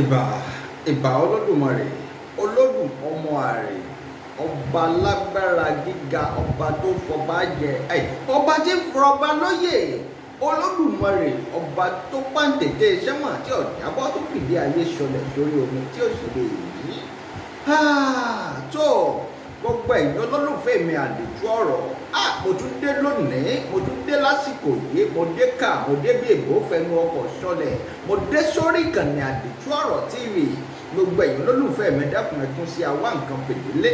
ìbà ìbà olódùmarè olódùn ọmọ àrè ọba lágbára gíga ọba tó fọba jẹ ọba tí fọba lóyè olódùmarè ọba tó pàǹtẹ̀tẹ̀ sẹ́mà tí ọ̀jábọ́ tó fìdí ayé sọlẹ̀ sórí omi tí ó sì lè yí tó gbogbo ẹ̀yin olólùfẹ́ mi àdìjú ọ̀rọ̀ mo tún dé lónìí mo tún dé lásìkò yìí mo dé ká mo dé bí èbó fẹnu ọkọ̀ sọlẹ̀ mo dé sórí ìkànnì àdìjú ọ̀rọ̀ TV gbogbo ẹ̀yin olólùfẹ́ mi dákun ẹ̀tún sí àwa nǹkan fìdílé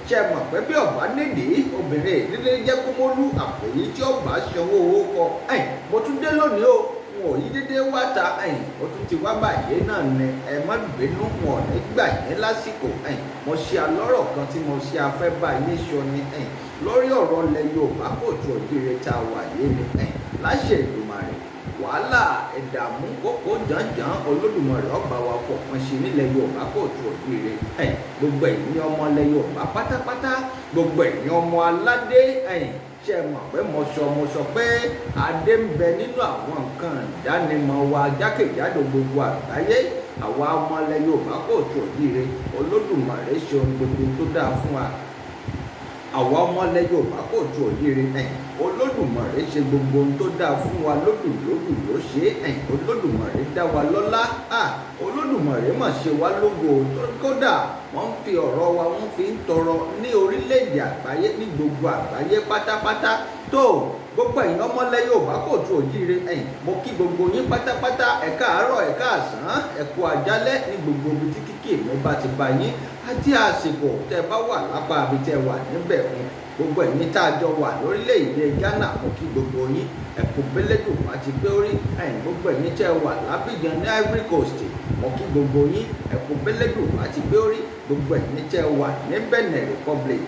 ṣe mọ̀ pé bí ọ̀bá nídìí obìnrin ìdílé jẹ́ kó mọ́lú àpèyí tí ọ̀bá sanwó owó kọ mo tún dé lónìí o wọn ò yí dédé wá ta ó tún ti wá báyìí náà ni ẹ má bínú wọn ò ní gbà yín lásìkò mo ṣe alọ́rọ̀ kan tí mo ṣe afẹ́ bá yín sọ ni lórí ọ̀rọ̀ ilẹ̀ Yorùbá kò tó òjìire tá a wà yé ni láṣẹ Èdùmàrè wàhálà ìdààmú kókó jàǹjàǹ Olódùmarè ọba wa fọpọn ṣe nílẹ̀ Yorùbá kò tó òjìire gbogbo ẹ̀yin ọmọ ilẹ̀ Yorùbá pátápátá gbogbo ẹ̀yin ọmọ aládé ṣe mọ̀ pé mo sọ pé adé ń bẹ nínú àwọn nǹkan ìdánimọ̀ wa jákèjádò gbogbo àgbáyé àwa ọmọ ilẹ̀ Yorùbá kò tó òjìire Olódùmarè ṣe ohun gbogbo tó dáa fún wa àwa ọmọ ilẹ̀ Yorùbá kò tó òjìire Olódùmarè ṣe gbogbo ohun tó dáa fún wa lódùlódù ló ṣe Olódùmarè dá wa lọ́lá Olódùmarè mà ṣe wá lógo kódà wọ́n fi ọ̀rọ̀ wa wọ́n fi ń tọrọ ní orílẹ̀-èdè àgbáyé ní gbogbo àgbáyé pátápátá tó gbogbo ẹ̀yin ọmọ ilẹ̀ Yorùbá kò tó òjìire mo kí gbogbo yín pátápátá ẹ káàárọ̀ ẹ káàsán ẹ kú àjálẹ́ ní gbogbo ibi tí kíkì mi bá ti bá yín àti àsìkò tẹ bá wà lápá ibi tẹ wà níbẹ̀ gbogbo ẹ̀yin tá a jọ wà lórílẹ̀‐èdè Ghana mo kí gbogbo yín ẹ̀kú bẹ́lẹ́dùn àti pé orí gbogbo ẹ̀yin tẹ́ wà lábìjan ní Ivory Coast mo kí gbogbo yín ẹ̀kú bẹ́lẹ́dùn àti pé orí gbogbo ẹ̀yin tẹ́ wà ní Benin Republic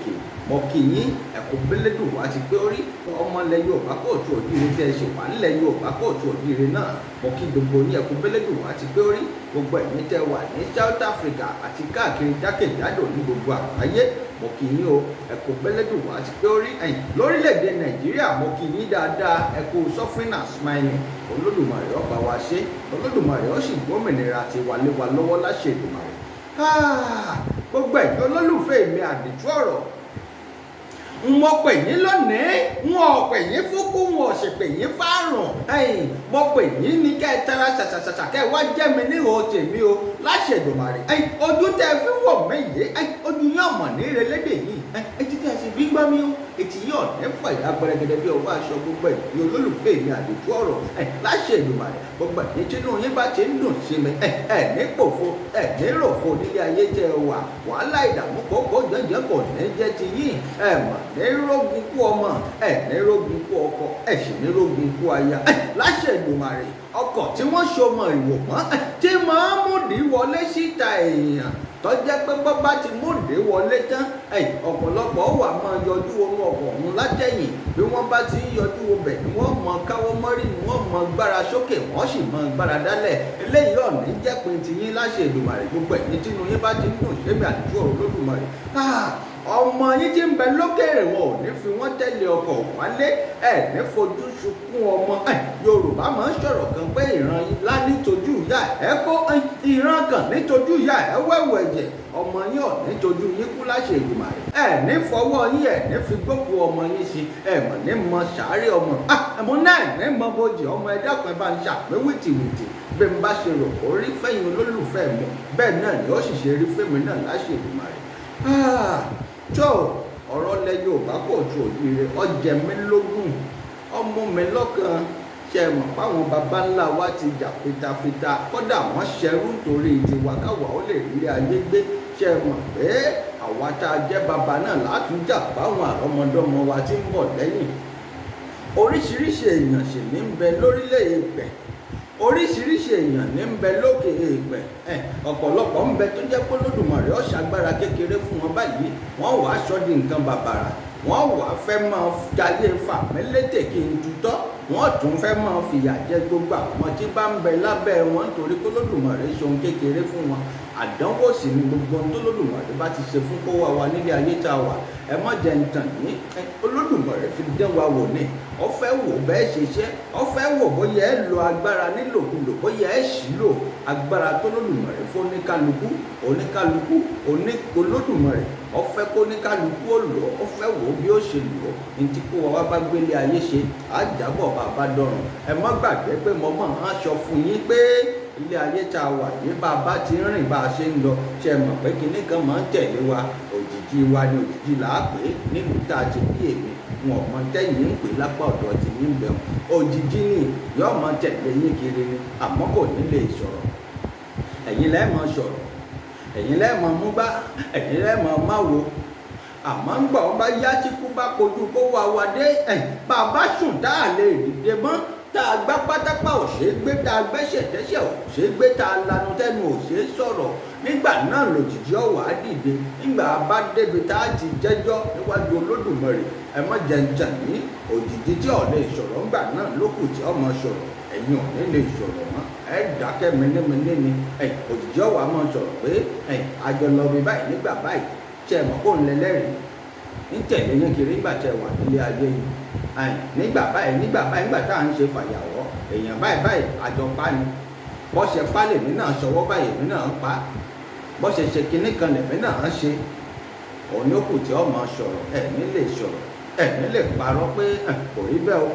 mo kí yín ẹ̀kú bẹ́lẹ́dùn àti pé orí ọmọ ilẹ̀ Yorùbá kò tó òjìire tẹ́ ẹ ṣe wà nílẹ̀ Yorùbá kò tó òjìire náà mo kí gbogbo yín ẹ̀kú bẹ́lẹ́dùn àti pé orí gbogbo ẹ̀yin tẹ́ wà ní South Africa àti káàkiri jákèjádò ní gbogbo àgbáyé mo kí yín o ẹ̀kú bẹ́lẹ́dùn àti pé orí lórílẹ̀‐èdè Nàìjíríà mo kí yín dáadáa ẹ̀kú suffering and smiling Olódùmarè ó bá wa ṣe Olódùmarè ó sì gbómìnira ti wà lé wa lọ́wọ́ láṣẹ Èdùmàrè gbogbo ẹ̀yin olólùfẹ́ mi àdìjú ọ̀rọ̀ mo pè yín lónìí wọn ò pè yín fúnkú wọn ò sì pè yín fárùn mo pè yín ní kẹ́ ẹ tara ṣàṣàṣàṣà kẹ́ ẹ wá jẹ́ mi ní ìhò tèmi o láṣẹ Èdùmàrè ojú tẹ́ ẹ fi wọ̀ mí yìí ojú yín ọmọ ní ìrẹ̀lẹ́dẹ̀ yìí etí tẹ́ ẹ sì fi gbọ́ mi o etí yín ọ̀nẹ́ fà ìyá gbẹrẹgẹdẹ bí ọwọ́ aṣọ gbogbo ẹ̀yin olólùfẹ́ mi àdìjú ọ̀rọ̀ láṣẹ Èdùmàrè gbogbo ẹ̀yin tínú yín bá ti ń dùn sí mi ní pòfo ní ròfo nílé ayé tẹ́ ẹ wà wàhálà ìdààmú kókó jẹ́jẹ́ kò ní jẹ́ ti yín mọ̀ ní rógun kú ọmọ ní rógun kú ọkọ sì ní rógun kú aya láṣẹ Èdùmàrè ọkọ̀ tí wọ́n ṣọmọ ìwò mọ́ tí máa ń múdìí wọlé síta èèyàn tọ́jẹ́ pé bọ́bá ti múdìí wọlé tán ọ̀pọ̀lọpọ̀ wà máa yọjú ohun ọkọ̀ ọ̀hún látẹ̀yìn bí wọ́n bá ti ń yọjú ọbẹ̀ ni wọ́n mọ káwọ́ mọ́rí ni wọ́n mọ gbára sókè wọ́n sì mọ gbára dálẹ̀ eléyìí ọ̀nì jẹ́ pé tiyín láṣẹ Èdùmàrè gbogbo ẹ̀yin tínú yín bá ti ń dùn sẹ́mi àdìjú ọ̀rọ̀ Olódùmarè ọmọ yín tí ń bẹ lókèrè wọn ò ní fi wọ́n tẹ̀lé ọkọ̀ wálé ní fojú sunkún ọmọ Yorùbá máa ń sọ̀rọ̀ kan pé ìran ilá nítojú ìyá ẹ kó ìran kan nítojú ìyá ẹ wẹ̀wẹ̀ ẹ̀jẹ̀ ọmọ yín ò ní tojú yín kú láṣẹ Èdùmàrè ní fọwọ́ yín ní fi gbókù ọmọ yín sí mọ̀ ní mọ sàárè ọmọ mo náà ní mọ bojì ọmọ ẹ dákun ẹ bá ń ṣàpé wìtìwìtì bí n bá ṣe rò kó rí fẹ́yìn olólùfẹ́ mi bẹ́ẹ̀ náà ni ó sì ṣe rí fẹ́mi náà láṣẹ Èdùmàrè tó ọ̀rọ̀ ilẹ̀ Yorùbá kò tó òjìire ọjẹ́ mi lógún ọmọ mi lọ́kàn ṣe mọ̀ páwọn baba ńlá wa ti jà fitafita kódà wọ́n ṣẹrú nítorí tiwa káwa ó lè rí ayé gbé ṣe mọ̀ pé àwa tá a jẹ́ baba náà látúnjà fáwọn àrọ́mọdọ́mọ wa tí ń bọ̀ lẹ́yìn oríṣiríṣi èèyàn sì ní ń bẹ lórílẹ̀-èdè oríṣiríṣi èèyàn ní ń bẹ lókè èèpẹ̀ ọ̀pọ̀lọpọ̀ ń bẹ tó jẹ́ pé Olódùmarè ó ṣàgbára kékeré fún wọn báyìí wọ́n wàá sọ di nǹkan bàbàrà wọ́n wàá fẹ́ máa jayé fà mẹ́lẹ́tẹ̀ kí n tutọ́ wọ́n tún fẹ́ máa fìyà jẹ gbogbo àwọn tí bá ń bẹ lábẹ́ wọn nítorí pé Olódùmarè ṣe ohun kékeré fún wọn àdánwò sì ni gbogbo ohun tó Olódùmarè bá ti ṣe fún kó wá wa nílé ayé tá a wà ẹ má jẹ́ ń tàn yín Olódùmarè fi dán wa wò ní ó fẹ́ wò bẹ́ẹ̀ ṣe iṣẹ́, ó fẹ́ wò bóyá ẹ lo agbára nílòkulò, bóyá ẹ ṣì lò agbára tó lódùmarè fún oníkálukú Olódùmarè ó fẹ́ kó oníkálukú ó lò ó fẹ́ wò bí ó ṣe lò ó ní tí kó wa bá gbélé ayé ṣe àjábọ̀ bàbá dọ̀rùn. Ẹ má gbàgbé pé mo máa ń aṣọ fún yín pé ilé ayé tá a wà yìí bá a bá ti rìn bá a ṣe ń lọ ṣe mọ̀ pé kinní kan máa ń tẹ̀lé wa òjijì wa ni òjijì là á pè é nílùú tá a ti bí èmi wọn mọ tẹ́yìn ń pè lápá ọ̀dọ̀ ti yín bẹ̀rù òjijì ni yóò máa tẹ̀lé yín kiri ni àmọ́ kò ní lè sọ̀rọ̀ ẹ̀yin lẹ́ẹ̀ máa sọ̀rọ̀ ẹ̀yin lẹ́ẹ̀ máa mú bá ẹ̀yin lẹ́ẹ̀ máa má wo àmọ́ ń gbọ́ bá yá tí kú bá kojú kó wá wa dé bàbá sùn tá a lè dìde mọ́ tá a gbá pátápá ò ṣeé gbé tá a gbẹ́sẹ̀ tẹ́sẹ̀ ò ṣeé gbé tá a lanu tẹ́nu ò ṣeé sọ̀rọ̀ nígbà náà lòjijì ọ̀wà á dìde nígbà bá débi tá a ti jẹ́jọ́ níwájú Olódùmarè ẹ má jẹ́ ń jà ní òjijì tí ò lè sọ̀rọ̀ ńgbà náà lókù tí ọmọ sọ̀rọ̀ ẹ̀yin ò ní lè sọ̀rọ̀ mọ́ ẹ dákẹ́ mẹ́nẹ́mẹ́nẹ́ ni òjijì ọ̀wà máa sọ̀rọ̀ pé àjọ lọ bí báyìí nígbà báyìí ṣe mọ̀ kó ń lẹ́lẹ́rìí ń tẹ̀lé yín kiri nígbà tẹ wà nílé ayé yìí nígbà báyìí nígbà tá à ń ṣe fàyàwọ́ èèyàn báyìí àjọpá ni bọ́ṣẹ pa lèmi náà ṣọwọ́ báyìí èmi náà ń pa bọ́ṣẹ ṣe kinní kan lèmi náà ń ṣe òun yóò kù tí ọmọ sọ̀rọ̀ ẹ̀mí lè sọ̀rọ̀ ẹ̀mí lè parọ́ pé kò rí bẹ́ẹ̀ o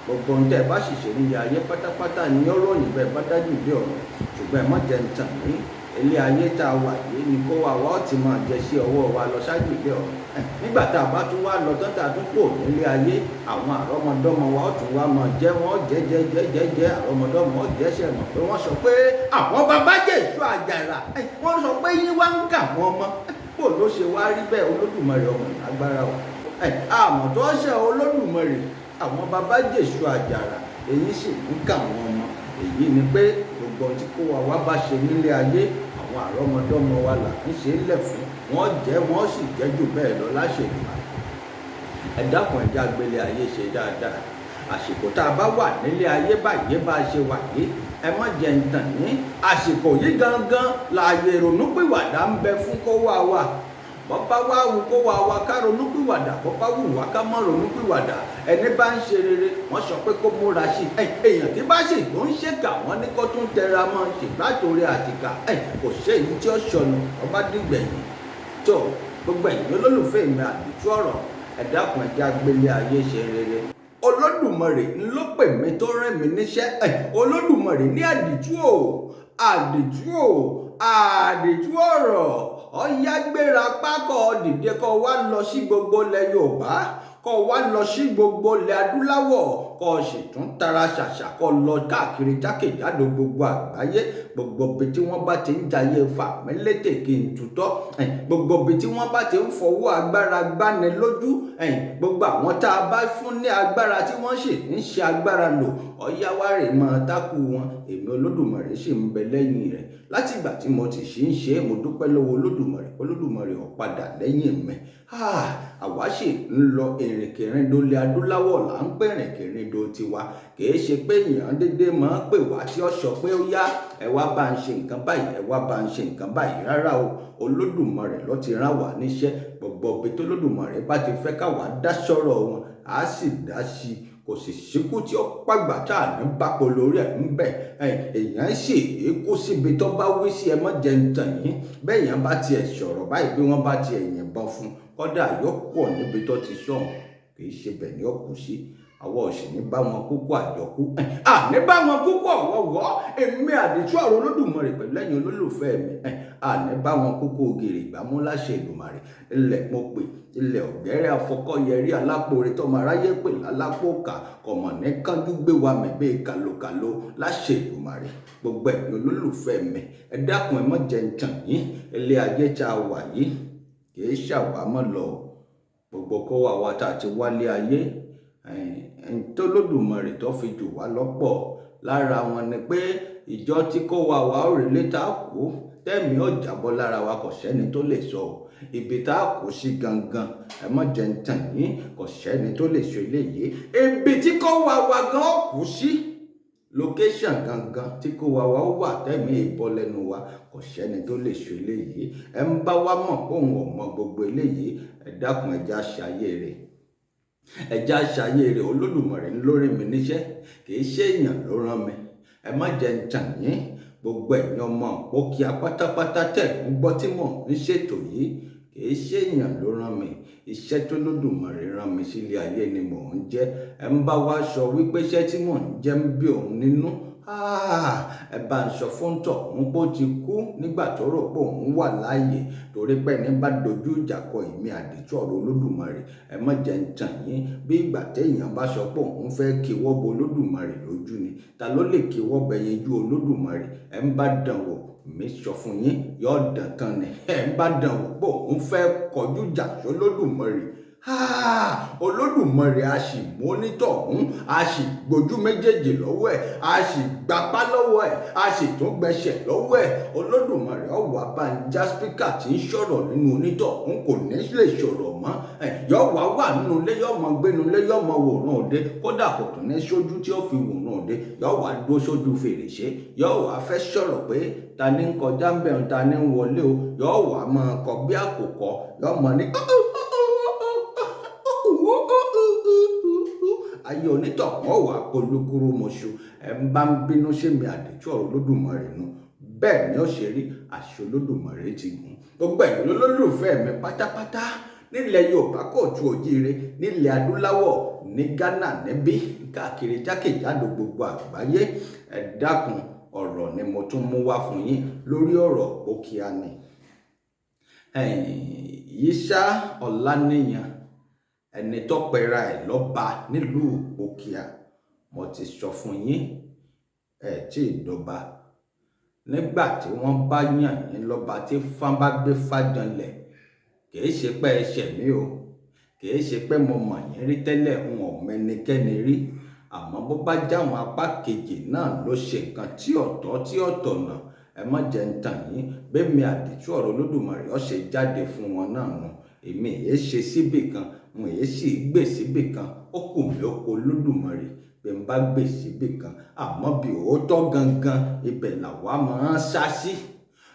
gbogbo ohun tẹ́ ẹ bá ṣiṣẹ́ nílé ayé pátápátá ni ó ròyìn bẹ́ẹ̀ bá dájú ilé ọ̀rọ̀ ṣùgbọ́n ẹ má jẹ́ ń tàn ní ilé ayé tá a wà yìí ni kó wa ó ti máa jẹ sí ọwọ́ wa lọ ṣáájú ilé ọ̀rọ̀ nígbà tá a bá tún wá lọ tán tá a tún kò nílé ayé àwọn àrọ́mọdọ́mọ wa ó tún wá máa jẹ́ wọ́n jẹ́ àrọ́mọdọ́mọ jẹ́sẹ̀ mọ̀ pé wọ́n sọ pé àwọn bàbá jẹ́ èso àjàrà wọ́n sọ pé yín wá ń kà wọ́n mọ́ bó ló ṣe wá rí bẹ́ẹ̀ Olódùmarè ọmọ agbára wa àmọ́ tó ṣe Olódùmarè àwọn bàbá jẹ́ èso àjàrà èyí sì ń kà wọ́n mọ́ èyí ni pé gbogbo tí kó wa wá bá ṣe nílé ayé àwọn àrọ́mọdọ́mọ wa là ń ṣe é lẹ̀ fún wọ́n jẹ́ wọ́n sì jẹ́ jù bẹ́ẹ̀ lọ láṣẹ̀lú ẹ dákun ẹja gbélé ayé ṣe dáadáa àsìkò tá a bá wà nílé ayé báyìí bá a ṣe wà yìí ẹ má jẹ́ ń tàn ní àsìkò yìí gangan láàyè ìrònúpìwàdà ń bẹ fún kó wá wa bọ́pá wá wù kó wá wa ká ronúpìwàdà bọ́pá wù wá ká má ronúpìwàdà ẹni bá ń ṣe rere wọ́n sọ pé kó múra sí i èèyàn tí bá sì tó ń ṣèkà wọ́n ní kó tún tẹra mọ́ ṣègbàtòrè àtìkà kò ṣe èyí tí ó sọnù ọba dìgbẹ̀yìn tó gbogbo ẹ̀yin olólùfẹ́ mi àdìtú ọ̀rọ̀ ẹ dákun ẹja gbélé ayé ṣe rere Olódùmarè ló pè mí tó rán mi níṣẹ́ Olódùmarè ní àdìtú ọ̀rọ̀ ọ̀yá gbéra pákọ̀ dìde kó wá lọ sí gbogbo ilẹ̀ Yorùbá kó wá lọ sí gbogbo ilẹ̀ adúláwọ̀ kó sì tún tara ṣàṣà kó lọ káàkiri jákèjádò gbogbo àgbáyé gbogbo ibi tí wọ́n bá ti ń jayé fàmílétè kí n tutọ́ gbogbo ibi tí wọ́n bá ti ń fọwọ́ agbára gbani lójú gbogbo àwọn tá a bá fún ní agbára tí wọ́n sì ń ṣe agbára lò ọ̀yá wá rè máa tákù wọn èmi Olódùmarè sì ń bẹ lẹ́yìn rẹ̀ láti ìgbà tí mo ti ṣe ń ṣe é mo dúpẹ́ lọ́wọ́ Olódùmarè ó padà lẹ́yìn mi àwa sì ń lọ ìrìnkèrindò ilẹ̀ adúláwọ̀ là ń pè ìrìnkèrindò tiwa kìí ṣe pé èèyàn dédé máa ń pè wá tí ó sọ pé ó yá ẹ wá bá ń ṣe nǹkan báyìí ẹ wá bá ń ṣe nǹkan báyìí rárá o Olódùmarè ló ti rán wa níṣẹ́ gbogbo ibi tó Olódùmarè bá ti fẹ́ káwa dá sọ̀rọ̀ wọn á sì dá sí i kò sì síkú tí ó pàgbà tá à ní bápo lórí ẹ̀ ń bẹ̀ èèyàn sì kó síbi tó bá wí sí ẹ mọ́ jẹ́ ń tàn yín bẹ́ẹ̀ yẹn bá tiẹ̀ sọ̀rọ̀ báyìí bí wọ́n bá tiẹ̀ yìnbọn fún kọ́dà yóò pọ̀ níbi tó ti sọ̀hún kì í ṣe bẹ̀ ní ọ̀kú sí àwọn òsì ní bá wọn kúkú àjọkú ní bá wọn kúkú ọ̀wọ́wọ́ èmi àdìtú ọ̀rọ̀ Olódùmarè pẹ̀lú ẹ̀yin olólùfẹ́ mi ní bá wọn kúkú ògèrè ìgbàmú láṣẹ Èdùmàrè ilẹ̀ mo pè ilẹ̀ ọ̀gẹ́rẹ́ afọkọ́yẹrí alápòrè tọmọ aráyé pè lálápòkà kọ̀mọ̀ ní kánjú gbé wa mẹ́gbẹ́ kàlòkàlò láṣẹ Èdùmàrè gbogbo ẹ̀yin olólùfẹ́ mi ẹ dákun ẹ mọ́ jẹ́ ń tàn yín ilé ayé tá a wà yìí kì í ṣàwámọ́ lọ gbogbo kó wa wa tá a ti wálé ayé tó Olódùmarè tó fi jù wá lọ́pọ̀ lára wọn ni pé ìjọ tí kó wa wà ó rí létà kú tẹ́mi ó jábọ́ lára wa kò sẹ́ni tó lè sọ ibi tá a kú sí gangan ẹ mọ́ jẹ́ ń tàn yín kò sẹ́ni tó lè sọ eléyìí ibi tí kó wa wà gan kú sí location gangan tí kó wa wà ó wà tẹ́mi ìbọ́ lẹ́nu wa kò sẹ́ni tó lè sọ eléyìí ẹ ń bá wa mọ̀ òun ò mọ gbogbo eléyìí ẹ dákun ẹja ṣayé rẹ̀ ẹja ṣayé rẹ̀ Olódùmarè ń lórí mi níṣẹ́ kì í ṣe èèyàn ló rán mi. Ẹ má jẹ́ ń tàn yín, gbogbo ẹ̀yin ọmọ Òkìá pátápátá tẹ̀ ń gbọ́ tí mò ń ṣètò yìí kì í ṣe èèyàn ló rán mi. Iṣẹ́ tó Olódùmarè rán mi sílé ayé ni mò ń jẹ́. Ẹ ń bá wa sọ wípé iṣẹ́ tí mò ń jẹ́ ń bí òun nínú. Ẹ bá ń sọ fún tọ̀hún pé ó ti kú nígbà tó rò pé òun wà láàyè, torí pé ẹni bá dojú ìjà kọ èmi àdìtú ọ̀rọ̀ Olódùmarè. Ẹ má jẹ́ ń tàn yín, bí ìgbà téèyàn bá sọ pé òun fẹ́ kíwọ́ bọ Olódùmarè lójú ni. Ta ló lè kíwọ́ bẹyinjú Olódùmarè? Ẹ ń bá dán wò mi sọ fún yín yóò dán tán ni. Ẹ ń bá dán wò pé òun fẹ́ kọjú ìjà sí Olódùmarè, Olódùmarè a sì mú onítọ̀hún, a sì gbójú méjèèjì lọ́wọ́ ẹ̀, a sì gbapá lọ́wọ́ ẹ̀, a sì tún gbẹsẹ̀ lọ́wọ́ ẹ̀. Olódùmarè ọ̀wà bá ń já spíkà tí ń sọ̀rọ̀ nínú onítọ̀hún, kò ní lè sọ̀rọ̀ mọ́. Yóò wà nínú ilé, yóò mọ gbénu ilé, yóò mọ wòran òde, kódà kò tún ní sójú tí ó fi wòran òde. Yóò wá dúró sójú fèrèsé, yóò wá fẹ́ sọ̀rọ̀ pé ta ni ń kọjá ń bẹ̀rù, ta ni ń wọlé o. Yóò wá máa kọ bí àkùkọ, yóò mọ ní ayé onítọ̀hún ọ̀wà polúkúrú mọ̀ṣú. Ẹ ń bá ń bínú sí mi àdìtú ọ̀rọ̀ Olódùmarè nù. Bẹ́ẹ̀ ni ó ṣe rí, àṣẹ Olódùmarè ti gùn. Gbogbo ẹ̀yin olólùfẹ́ mi pátápátá nílẹ̀ Yorùbá kóòtù òjíire, nílẹ̀ adúláwọ̀, ní Ghana níbí, káàkiri jákèjádò gbogbo àgbáyé. Ẹ dákun, ọ̀rọ̀ ni mo tún mú wá fún yín lórí ọ̀rọ̀ Òkìá ni. Yísà Ọláníyan, ẹni tó pera ẹ̀ lọ́ba nílùú Òkìá, mo ti sọ fún yín tí ìdọba nígbà tí wọ́n bá yàn yín lọ́ba tí Ifá bá gbé fájànlẹ̀, kìí ṣe pé ẹ ṣẹ̀ mí o, kìí ṣe pé mo mọ̀ yín rí tẹ́lẹ̀, n ò mẹ́nikẹ́ni rí. Àmọ́ bó bá jáwọn apá kejì náà ló ṣe nǹkan tí ọ̀tọ̀ náà, ẹ má jẹ́ ń tàn yín, bẹ́ẹ̀ mi àdìtú ọ̀rọ̀ Olódùmarè ó ṣe jáde fún wọn náà nù. Èmi èé ṣe síbì kan, mo èé sì gbè síbì kan, ó kù mí ó kù Olódùmarè bí n bá gbè síbì kan. Àmọ́ bí òótọ́ gangan ibẹ̀ làwa máa ń sá sí.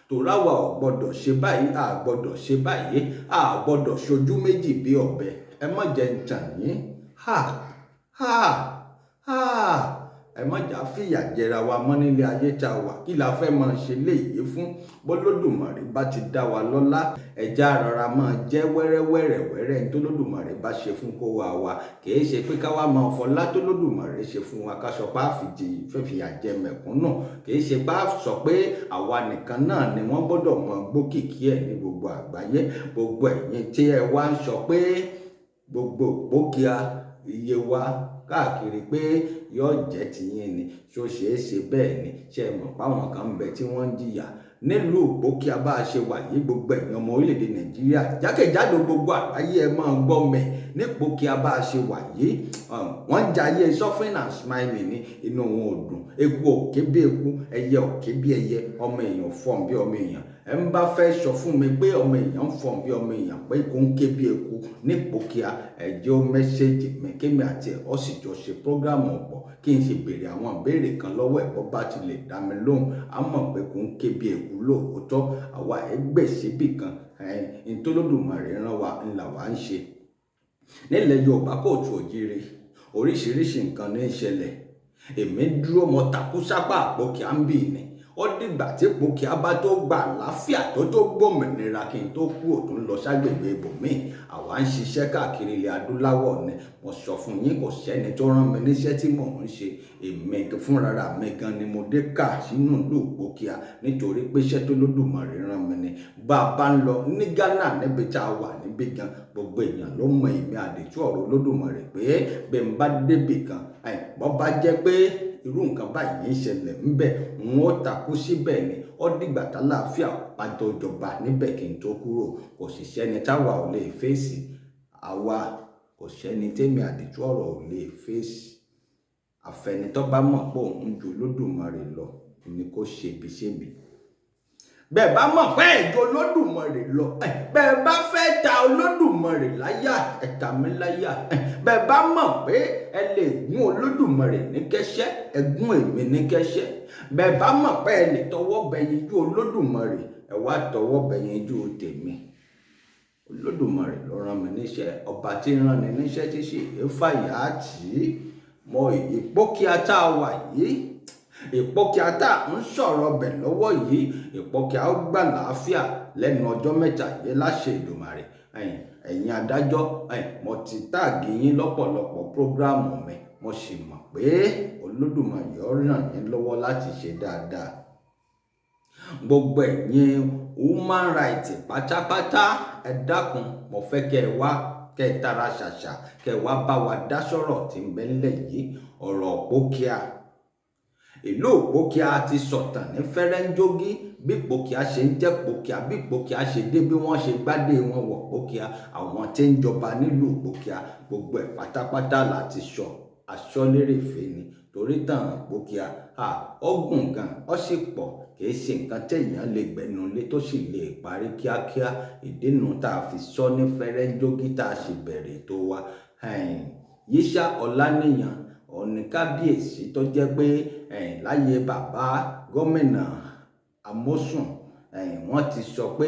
Tòráwà ò gbọ́dọ̀ ṣe báyìí, a gbọ́dọ̀ ṣe báyìí, a gbọ́dọ̀ ṣojú méjì bí ọ̀bẹ. Ẹ má jẹ́ ń tàn yín, ẹ má jà fìyà jẹra wa mọ́ nílé ayé tá a wà. Kí la fẹ́ máa ṣe léyìí fún? bọ́lódùmarè bá ti dá wa lọ́lá, ẹja rọra máa jẹ́ wẹ́rẹ́wẹ́rẹ́wẹ́rẹ́ tó lódùmarè bá ṣe fún kó wa kìí ṣe pé ká wá máa fọlá tó lódùmarè ṣe fún wa ká sọ pé fìyà jẹ mẹ̀kúnnù, kìí ṣe pé sọ pé àwa nìkan náà ni wọ́n gbọ́dọ̀ mọ gbókìkí ẹ̀ ní gbogbo àgbáyé. Gbogbo ẹ̀yin tí ẹ wá ń sọ pé gbogbo Òkìá iye wa káàkiri pé yóò jẹ́ tiyín ni, ṣó ṣeé ṣe bẹ́ẹ̀ ni? Ṣé ẹ mọ̀ páwọn kan ń bẹ tí wọ́n ń jìyà nílùú Òkìá bá a ṣe wà yìí? Gbogbo ẹ̀yin ọmọ orílẹ̀-èdè Nàìjíríà jákèjádò gbogbo àgbáyé ẹ máa gbọ́ mẹ́ ní Òkìá bá a ṣe wà yìí. Wọ́n ń jayé suffering and smiling ní inú wọn ò dùn. Eku òkè bí eku, ẹyẹ òkè bí ẹyẹ, ọmọ èèyàn fọ́n bí ọmọ èèyàn. Ẹ ń bá fẹ́ sọ fún mi pé ọmọ èèyàn fọ́n bí ọmọ èèyàn, pé eku ń ké bí eku ní Òkìá, ẹ jẹ́ ó mẹ́sẹ̀jì mi kémi àti ẹ̀ ọ́ sì jọ ṣe prógrámù ọ̀pọ̀ kí n ṣe béèrè àwọn ìbéèrè kan lọ́wọ́ ẹ̀ bó bá ti lè dá mi lóhùn. A mọ̀ pé eku ń ké bí eku lóòótọ́, àwa ẹ̀ gbè síbì kan, ìtòlódùmarè rán wa ńlá wa ń ṣe. Nílẹ̀ Yorùbá kóòtù òjíire oríṣiríṣi nǹkan ní ìṣẹ̀lẹ̀. Èmi dúró mọ takú sápá Òkìá ń bì ní. Ó dìgbà tí Òkìá bá tó gba àlàáfíà tó gbòmìnira kí n tó kú òtún lọ ságbègbè ibòmíì. Àwa ń ṣiṣẹ́ káàkiri ilẹ̀ adúláwọ̀ ni. Mo sọ fún yín, kò sẹ́ni tó rán mi níṣẹ́ tí mò ń ṣe. Èmi fúnra mi gan ni mo dé ká sínú ìlú Òkìá nítorí pé iṣẹ́ tó lódùmarè rán mi ni. Bá a bá ń lọ ní Ghana níbi tá a wà níbí gan, gbogbo èèyàn ló mọ èmi àdìtú ọ̀rọ̀ Olódùmarè pé bí n bá débì kan, bó bá jẹ́ pé irú nǹkan báyìí ń ṣẹlẹ̀ ńbẹ̀, n ó takú síbẹ̀ ni. Ó dìgbà tálàáfíà bá tó jọba níbẹ̀ kí n tó kúrò. Kò sì sẹ́ni táwa ò lè fèsì. Àwa kò sẹ́ni tèmi àdìtú ọ̀rọ̀ ò lè fèsì. Àfẹnitọ́ bá mọ̀ pé òun ju Olódùmarè lọ ni kó ṣe bí ṣe bí. Bẹ́ẹ̀ bá mọ̀ pé ẹ̀jọ̀ Olódùmarè lọ, bẹ́ẹ̀ bá fẹ́ ta Olódùmarè láyà, ẹ ta mí láyà. Bẹ́ẹ̀ bá mọ̀ pé ẹ lè gún Olódùmarè ní kẹ́sẹ́, ẹ gún èmi ní kẹ́sẹ́. Bẹ́ẹ̀ bá mọ̀ pé ẹ lè tọwọ́ bẹyinjú Olódùmarè, ẹ wá tọwọ́ bẹyinjú tèmi. Olódùmarè ló rán mi níṣẹ́, ọba tí ń rán ni níṣẹ́ tí sì é fàyà tì í mọ ìpókíà tá a wà yìí. Ìpókíà tá à ń sọ̀rọ̀ bẹ̀ lọ́wọ́ yìí, ìpókíà ó gbà láàfíà lẹ́nu ọjọ́ mẹ́ta yìí láṣẹ Èdùmàrè. Ẹ̀yin adájọ́, mo ti táàgì yín lọ́pọ̀lọpọ̀ prógráàmù mi, mo sì mọ̀ pé Olódùmarè ó ràn yín lọ́wọ́ láti ṣe dáadáa. Gbogbo ẹ̀yin human rights pátápátá, ẹ dákun, mo fẹ́ kẹ́ ẹ wá, kẹ́ ẹ tara ṣàṣà, kẹ́ ẹ wá bá wa dá sọ̀rọ̀ tí ń bẹ ńlẹ̀ yìí, ọ̀rọ̀ Ìpókíà. Ìlú Ìpókíà ti sọ̀tàn ní fẹ́rẹ́ńjógí bí Ìpókíà ṣe ń jẹ́ Ìpókíà, bí Ìpókíà ṣe dé, bí wọ́n ṣe gbádé wọn wọ̀ Ìpókíà, àwọn tí ń jọba nílùú Ìpókíà, gbogbo ẹ̀ pátápátá láti sọ aṣọ́lérèfé ni. Torí tàn Ìpókíà ọgùn gan, ó sì pọ̀, kì í ṣe nǹkan téèyàn lè gbẹnu lé tó sì lè parí kíákíá. Ìdínú tá a fi sọ ní fẹ́rẹ́ńjógí tá a sì bẹ̀rẹ̀ ètò wa. Yíṣà Ọláníyan òní kábíyèsí tó jẹ́ pé láyé bàbá gómìnà Àmọ̀sùn, wọ́n ti sọ pé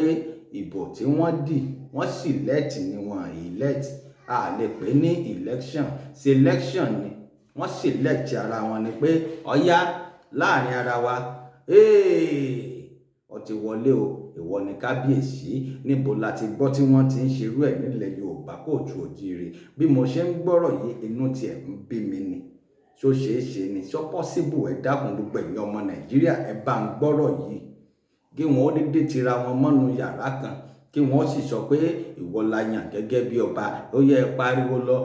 ìbò tí wọ́n dì, wọ́n select ni wọ́n elect, a lè pè ní election, selection ni. Wọ́n select ara wọn ni pé ọ̀yá láàrin ara wa, ó ti wọlé o, ìwọ ni kábíyèsí. Níbo la ti gbọ́ tí wọ́n ti ń ṣerú ẹ̀ nílẹ̀ Yorùbá Kóòtù Òjíire? Bí mo ṣe ń gbọ́rọ̀ yìí, inú tiẹ̀ ń bí mi ni. Ṣó ṣeé ṣe ni? Ṣó possible? Ẹ dákun gbogbo ẹ̀yin ọmọ Nàìjíríà, ẹ bá ń gbọ́rọ̀ yìí. Kí wọ́n dédé tira wọn mọ́nu yàrá kan, kí wọ́n sì sọ pé ìwọ la yàn gẹ́gẹ́ bí ọba, ó yẹ pariwo lọ.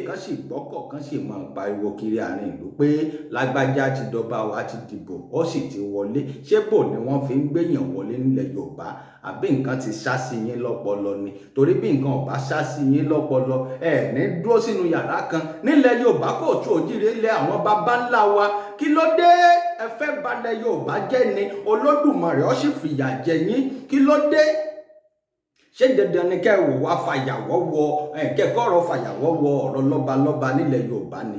Kán sì gbọ́kọ̀, kán sì máa pariwo kiri àárín ìlú pé lágbájá ti dọba, wa ti dìbò, ó sì ti wọlé. Ṣé bò ni wọ́n fi ń gbéyàn wọlé nílẹ̀ Yorùbá? Àbí nǹkan ti sá sí yín lọ́pọlọ ni? Torí bí nǹkan ò bá sá sí yín lọ́pọlọ, ẹ ní dúró sínú yàrá kan nílẹ̀ Yorùbá Kóòtù Òjíire, ilẹ̀ àwọn baba ńlá wa. Kí ló dé? Ẹ fẹ́ balẹ̀ Yorùbá jẹ́ ni? Olódùmarè ó sì fìyà jẹ yín. Kí ló dé? Ṣé dandan ni kẹ́ wò wá fàyàwọ́ wọ kẹ́kọ̀ọ́rọ̀ fàyàwọ́ wọ ọ̀rọ̀ lọ́balọ́ba nílẹ̀ Yorùbá ni?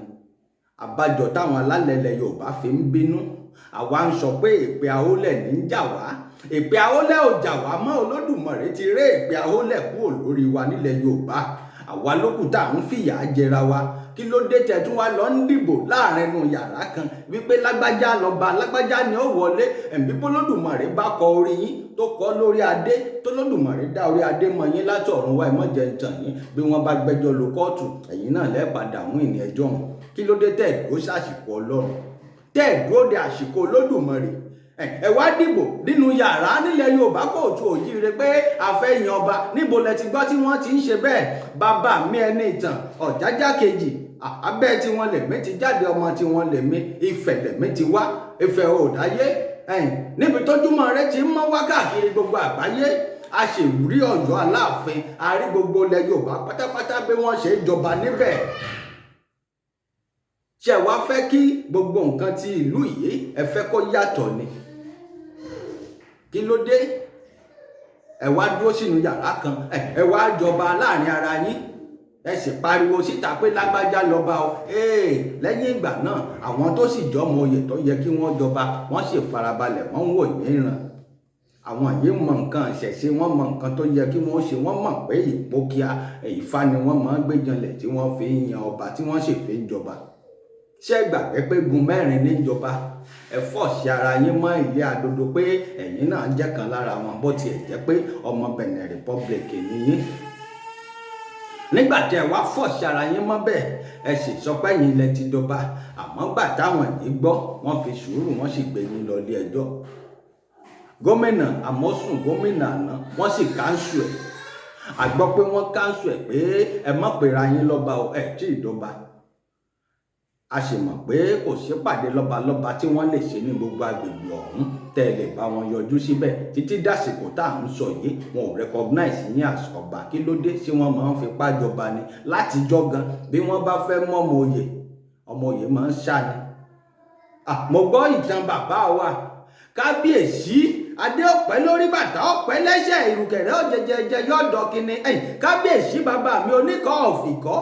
Àbájọ táwọn alálẹ̀ ilẹ̀ Yorùbá fi ń bínú. Àwa ń sọ pé èpè Ahólẹ̀ ní ń jà wá. Èpè Ahólẹ̀ ò jà wá mọ́. Olódùmarè ti ré èpè Ahólẹ̀ kúrò lórí wa nílẹ̀ Yorùbá. Àwa lókù tá à ń fìyà jẹra wa. Kí ló dé tẹ́ tún wá lọ ń dìbò láàrin inú yàrá kan wípé lágbájá lọ́ba, lágbájá ni ó wọlé? Ẹ̀mí bólódùmarè bá kọ orí yín, tó kọ lórí adé, tó lódùmarè dá orí adé mọ yín látọ̀run wá, ìmọ̀ jẹ ìtàn yín. Bí wọ́n bá gbẹ́jọ́ lọ kóòtù, ẹ̀yin náà lẹ́ẹ̀padà mú ìní ẹjọ́ wọn. Kí ló dé tẹ́ dúró sásìkò Ọlọ́run, tẹ́ dúró de àsìkò Olódùmarè? Ẹ wá dìbò nínú yàrá nílẹ̀ Yorùbá Kóòtù Òjíire pé a fẹ́ yan ọba. Níbo lẹ ti gbọ́ tí wọ́n ti ń ṣe bẹ́ẹ̀? Bàbá mi ẹni ìtàn Ọ̀jájá kejì, abẹ́ tí wọ́n lèmi ti jáde, ọmọ tí wọ́n lèmi, Ifẹ̀ lèmi ti wá, Ifẹ̀ òdáyé. Níbi tójúmọ́ rẹ ti ń mọ́ wá káàkiri gbogbo àgbáyé. A sì rí Ọ̀yọ́ Aláàfin, a rí gbogbo ilẹ̀ Yorùbá pátápátá bí wọ́n ṣe ń jọba níbẹ̀. Ṣé wá fẹ́ kí gbogbo nǹkan ti ìlú yìí ẹ fẹ́ kó yàtọ̀ ni? Kí ló dé? Ẹ wá dúró sínú yàrá kan, ẹ wá jọba láàrin ara yín, ẹ sì pariwo síta pé lágbájá lọ́ba o. Lẹ́yìn ìgbà náà, àwọn tó sì jọmọ oyè tó yẹ kí wọ́n jọba, wọ́n sì farabalẹ̀, wọ́n ń wò yín ràn. Àwọn yìí mọ nǹkan ìṣẹ̀ṣe, wọ́n mọ nǹkan tó yẹ kí wọ́n ṣe, wọ́n mọ̀ pé Ìpókíà Ifá ni wọ́n máa ń gbé janlẹ̀ tí wọ́n fi ń yan ọba, tí wọ́n sì fi ń jọba. Ṣé gbàgbé pé gun mẹ́rin ní ìjọba? Ẹ fọ́ọ̀sì ara yín mọ́ ilé adodo pé ẹ̀yin náà jẹ́ kan lára wọn, bó tiẹ̀ jẹ́ pé ọmọ Benin Republic ni yín. Nígbà tí ẹ wá fọ́ọ̀sì ara yín mọ́ bẹ́ẹ̀, ẹ sì sọ pé ẹ̀yin lẹ ti dọba. Àmọ́ gbà táwọn yìí gbọ́, wọ́n fi sùúrù, wọ́n sì gbé yín lọ ilé ẹjọ́. Gómìnà Àmọ̀sùn, gómìnà àná, wọ́n sì káńsù ẹ̀. A gbọ́ pé wọ́n káńsù ẹ̀ pé ẹ má pera yín lọ́ba o, ẹ̀ tí ì dọba. A sì mọ̀ pé kò sí pàdé lọ́balọ́ba tí wọ́n lè ṣe ní gbogbo agbègbè ọ̀hún tẹ́ ẹ lè bá wọn yọjú síbẹ̀. Títí dàsìkò tá à ń sọ yìí, wọn ò recognize yín as ọba. Kí ló dé? Ṣé wọ́n máa ń fipá jọba ni? Látijọ́ gan, bí wọ́n bá fẹ́ mọ́ ọmọ oyè máa ń ṣá ni. Mo gbọ́ ìtàn bàbá wa kábíyèsí adé ọ̀pẹ lórí bàtà ọ̀pẹ lẹ́sẹ̀, ìrùkẹ̀rẹ̀ ọ̀jẹ̀jẹ̀jẹ̀ yọ̀dọ̀ kínní. Kábíyèsí bàbá mi oníkọ̀ ọ̀fìkọ́,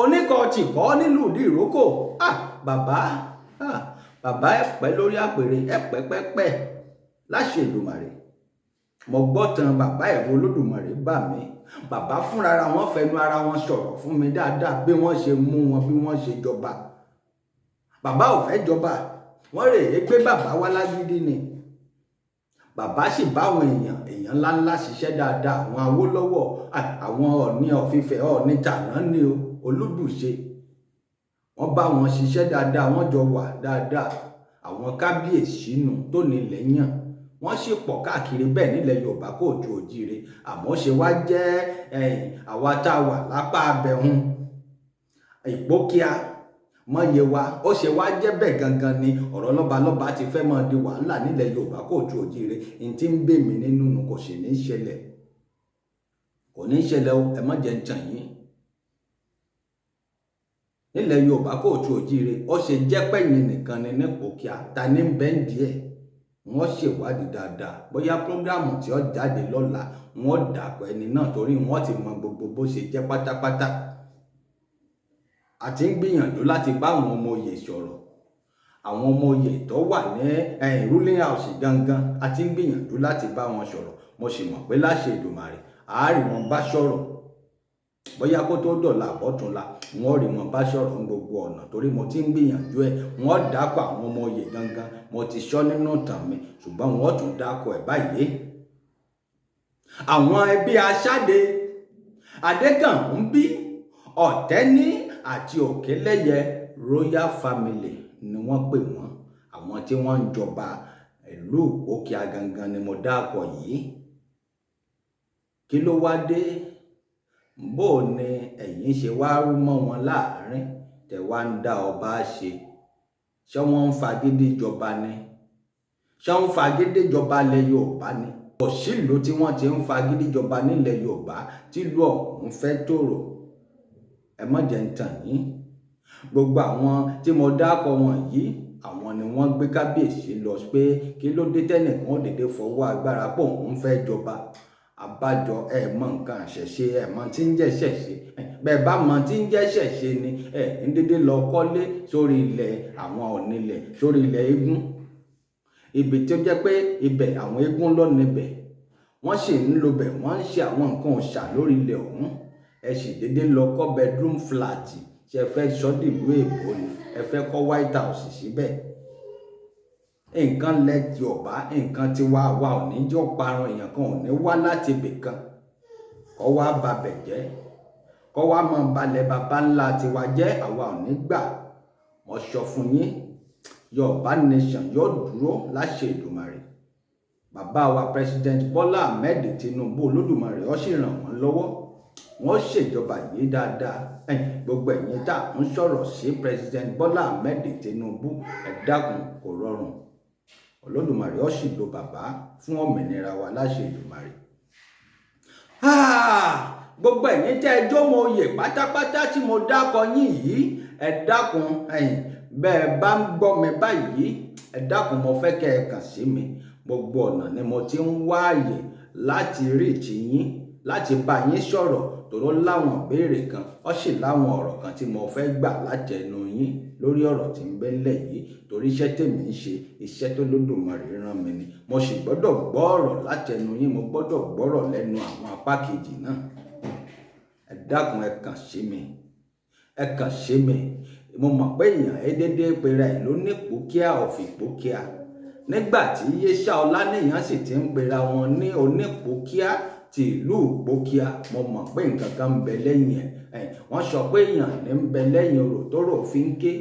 oníkọ̀ tìkọ́ nílùú ìdí ìrókò. Bàbá ẹ pẹ́ lórí àpèrè, ẹ pẹ́pẹ́pẹ́ láṣẹ Èdùmàrè. mo gbọ́ tan bàbá ẹ̀rọ Olódùmarè bà mí. Bàbá fúnra wọn fẹnu ara wọn sọ̀rọ̀ fún mi dáadáa bí wọ́n ṣe mú wọn, bí wọ́n ṣe jọba. Bàbá ò fẹ́ jọba, wọ́n rè é pé bàbá wá lágídí ni. Bàbá sì bá àwọn èèyàn ńláńlá ṣiṣẹ́ dáadáa, àwọn Awólọ́wọ̀, àwọn Ọọ̀ni of Ifẹ̀, Ọọ̀ni tàná ni o, Olúbùṣe. Wọ́n bá wọn ṣiṣẹ́ dáadáa, wọ́n jọ wà dáadáa. Àwọn kábíyèsí nù tó nílẹ̀ yàn, wọ́n sì pọ̀ káàkiri bẹ́ẹ̀ nílẹ̀ Yorùbá kóòtù òjíire. Àmọ́ ṣe wá jẹ́ àwa tá a wà lápá abẹ́hùn Ìpókíà mọ́yẹ wa, ó ṣe wá jẹ́ bẹ́ẹ̀ gangan ni ọ̀rọ̀ lọ́balọ́ba ti fẹ́ máa di wàhálà nílẹ̀ Yorùbá kóòtù òjíire. n tí ń bè mí nínú nù kò sì ní ṣẹlẹ̀, kò ní ṣẹlẹ̀ o, ẹ má jẹ́ ń tàn yín. Nílẹ̀ Yorùbá kóòtù òjíire ó ṣe jẹ́ pẹ̀yìn nìkan ni ní Ìpókíà, ta ní bẹ́ǹdì ẹ̀. Wọ́n ṣèwádìí dáadáa, bóyá prógrámù tí ó jáde lọ́la wọ́n dàpọ̀ ẹni náà torí wọ́n ti mọ gbogbo bó ṣe jẹ́ pátápátá. A ti ń gbìyànjú láti bá àwọn ọmọ oyè sọ̀rọ̀, àwọn ọmọ oyè tó wà ní ruling house gangan, a ti ń gbìyànjú láti bá wọn sọ̀rọ̀. Mo sì mọ̀ pé láṣẹ Èdùmàrè àárí wọn bá sọ̀rọ̀, bóyá kó tó dọ̀la àbọ̀túnla wọ́n rí wọn bá sọ̀rọ̀ ní gbogbo ọ̀nà torí mo ti ń gbìyànjú ẹ̀. Wọ́n dákọ̀ àwọn ọmọ oyè gangan, mo ti sọ nínú ìtàn mi, ṣùgbọ́n wọ́n tún dákọ̀ ẹ̀ báyìí. Àwọn ẹbí Aṣáde, Adékànbí, Ọ̀tẹ́ní àti Òkèlẹ́yẹ royal family ni wọ́n pè wọ́n. Àwọn tí wọ́n ń jọba ìlú Ìpókíà gangan ni mo dákọ̀ yìí. Kí ló wá dé? Bó ni ẹ̀yin ṣe wá rú mọ́ wọn láàrin tẹ́ wá ń dá ọba ṣe? Ṣé wọ́n ń fagídí jọba ni? Ṣé wọ́n ń fagídí jọba ilẹ̀ Yorùbá ni? Òṣìlú tí wọ́n ti ń fagídí jọba nílẹ̀ Yorùbá tìlú ọ̀hún fẹ́ tòrò. Ẹ má jẹ́ ń tàn yín. Gbogbo àwọn tí mo dákọ̀ wọn yìí, àwọn ni wọ́n gbé kábíyèsí lọ pé kí ló dé tẹ́nìkan dédé fọwọ́ agbára pọ̀ òun fẹ́ jọba. Àbájọ ẹ mọ nǹkan àṣẹṣe, ẹ mọ tí ń jẹ́ ṣẹ̀ṣe. Bẹ́ẹ̀ bá mọ tí ń jẹ́ ṣẹ̀ṣe ni ẹ ń dédé lọ kọ́lé sórí ilẹ̀ àwọn onílẹ̀, sórí ilẹ̀ eégún. Ibi tí ó jẹ́ pé ibẹ̀ àwọn eégún ló níbẹ̀, wọ́n sì ń lo bẹ̀, wọ́n ń ṣe àwọn nǹkan ọ̀ṣà lórí ilẹ̀ ọ̀hún. Ẹ sì dédé lọ kọ́ bedroom flat, ṣe fẹ́ sọ́dí ìlú èbó ni, ẹ fẹ́ kọ́ White House síbẹ̀. Nǹkan lẹ Yorùbá, nǹkan tiwa wa ò ní jọ parun. Èèyàn kan ò ní wá láti ibì kan kọ́ wá babẹ̀ jẹ́, kọ́ wá mọ balẹ̀ baba ńlá tiwa jẹ́. Àwa ò ní gbà. Mo sọ fún yín, Yorùbá nation yóò dúró láṣẹ Èdùmàrè. Bàbá wa President Bọ́lá Ahmed Tinubu, Olódùmarè ó sì ràn wọ́n lọ́wọ́, wọ́n ṣèjọba yìí dáadáa. Gbogbo ẹ̀yin tá ń sọ̀rọ̀ sí President Bọ́lá Ahmed Tinubu, ẹ dákun, kò rọrùn. Olódùmarè ó sì lo bàbá fún òmìnira wa láṣẹ Èdùmàrè. Gbogbo ẹ̀yin tẹ́ ẹ jó mọ oyè pátápátá tí mo dákọ̀ yín yìí, ẹ dákun, bẹ́ẹ̀ bá ń gbọ́ mi báyìí, ẹ dákun, mo fẹ́ kẹ́ ẹ kàn sí mi. Gbogbo ọ̀nà ni mo ti ń wá àyè láti rí ti yín, láti bá yín sọ̀rọ̀ tòró láwọn ìbéèrè kan, ó sì láwọn ọ̀rọ̀ kan tí mo fẹ́ gbà láti ẹnu yín lórí ọ̀rọ̀ tí ń bẹ ńlẹ̀ yìí. Torí iṣẹ́ tèmi ń ṣe, iṣẹ́ tó Olódùmarè rán mi ni. Mo sì gbọ́dọ̀ gbọ́ ọ̀rọ̀ láti ẹnu yín, mo gbọ́dọ̀ gbọ́rọ̀ lẹ́nu àwọn apá kejì náà. Ẹ dákun, ẹ kàn sí mi, ẹ kàn sí mi. Mo mọ̀ pé èèyàn ẹ dédé pera ẹ̀ ló ní Ìpókíà of Ìpókíà. Nígbà tí Yésà Ọláníyàn sì ti ń pera wọn ní Onípókíà ti ìlú Ìpókíà, mo mọ̀ pé nǹkan kan ń bẹ lẹ́yìn ẹ̀. Wọ́n sọ pé èèyàn ní ń bẹ lẹ́yìn orò tó rò fi ń ké.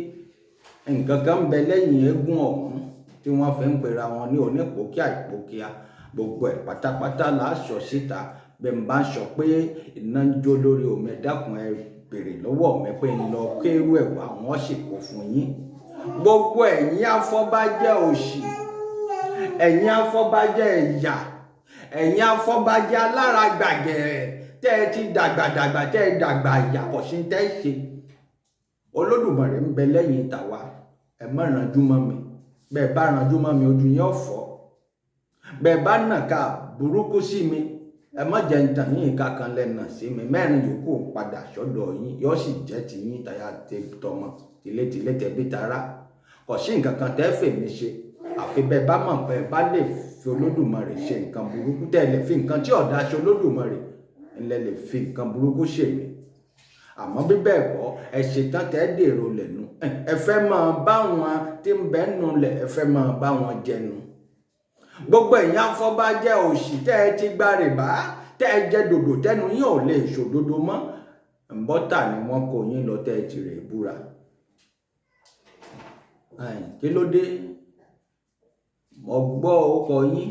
Nǹkan kan ń bẹ lẹ́yìn eégún ọ̀hún tí wọ́n fi ń pera wọn ní Onípókíà Ìpókíà. Gbogbo ẹ̀ pátápátá là á sọ síta. Bẹ́ẹ̀ ń bá sọ pé iná ń jó lórí omi, ẹ dákun, ẹ béèrè lọ́wọ́ mi pé ń lọ kérú ẹ̀ wá, wọ́n sì kó fún yín. Gbogbo ẹ̀yin afọbajẹ òṣì, ẹ̀yin afọbajẹ ẹ̀yà, ẹ̀yin afọbajẹ alára gbàgẹ̀rẹ̀ tẹ́ ẹ ti dàgbàdàgbà, tẹ́ ẹ dàgbà yàtọ̀ sí tẹ́ ẹ ṣe. Olódùmarè ń bẹ lẹ́yìn tàwa. Ẹ má ranjú mọ́ mi. Bẹ́ẹ̀ bá ranjú mọ́ mi, ojú yín ó fọ́. Bẹ́ẹ̀ bá nàka burúkú sí mi, ẹ má jẹ́ ń tàn yín, ìka kan lẹ́nà sí mi. Mẹ́rin yòókù padà sọ́dọ̀ yín, yóò sì jẹ́ ti yín taya tọmọ, tilétilé tẹbí tará. Kò sí nǹkan kan tẹ́ fèmí ṣe. Àfi bẹ́ẹ̀ bá mọ̀ pé ẹ bá lè fi Olódùmarè ṣe nǹkan burúkú, tẹ́ ẹ lè fi nǹkan tí ọ̀dà ṣe Olódùmarè, ńlẹ́ lè fi nǹkan burúkú ṣe mí. Àmọ́ bí bẹ́ẹ̀ kọ́, ẹ ṣetán tẹ́ dèrò lẹ́nu, ẹ fẹ́ máa bá wọn tí ń bẹ́ nù lẹ̀, ẹ fẹ́ máa bá wọn jẹnu. Gbogbo ẹ̀yin afọbajẹ òṣì tẹ́ ẹ ti gba rìbá, tẹ́ ẹ jẹ dòdò tẹ́nu yín ò lè ṣòdodo mọ́, ńbọ́tà ni wọ́n kó yín lọ tẹ́ ẹ ti rè búra. Kí ló dé? Mo gbọ́ orúkọ yín,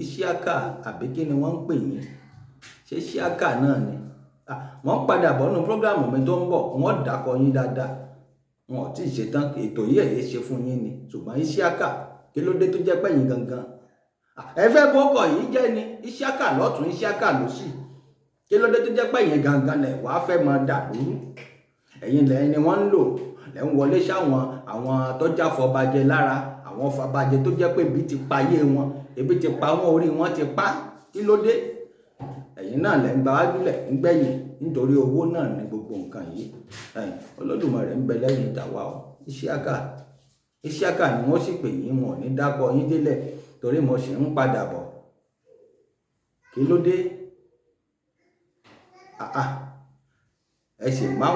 Isiaka àbí kí ni wọ́n ń pè yín? Ṣé Isiaka náà ni? Wọ́n padà bọ̀ nínú prógrámù mi tó ń bọ̀, wọ́n dàkọ yín dáadáa. Wọn ò tí ì ṣetán, ètò yìí ẹ̀yẹ ṣe fún yín ni, ṣùgbọ́n Isiaka, kí ló dé tó jẹ́ pẹ́yìn gangan? Ẹ fẹ́ bọ́kọ̀ yìí jẹ́ ni, Isiaka lọ́tún, Isiaka lósì. Kí ló dé tó jẹ́ pẹ́yìn gangan lẹ̀ wá fẹ́ máa dàrú? Ẹ̀yin lẹ́yìn ni wọ́n ń lò, lẹ́ ń wọlé sáwọn àwọn tọ́jà fọbajẹ lára, àwọn fọbajẹ tó jẹ́ pé ibi ti pa ayé wọn, ebi ti pa wọn, orí wọn ti pa. Kí ló dé? Ẹ̀yin náà lẹ́ ń gba wájú lẹ̀ ń gbẹ̀yìn, nítorí owó náà ní gbogbo nǹkan yìí. Olódùmarè ń bẹ lẹ́yìn tàwa o. Isiaka ni wọ́n sì pè yín, wọn ò ní dákọ yín délẹ̀ torí mo sì ń padà bọ̀. Kí ló dé? Ẹ sì má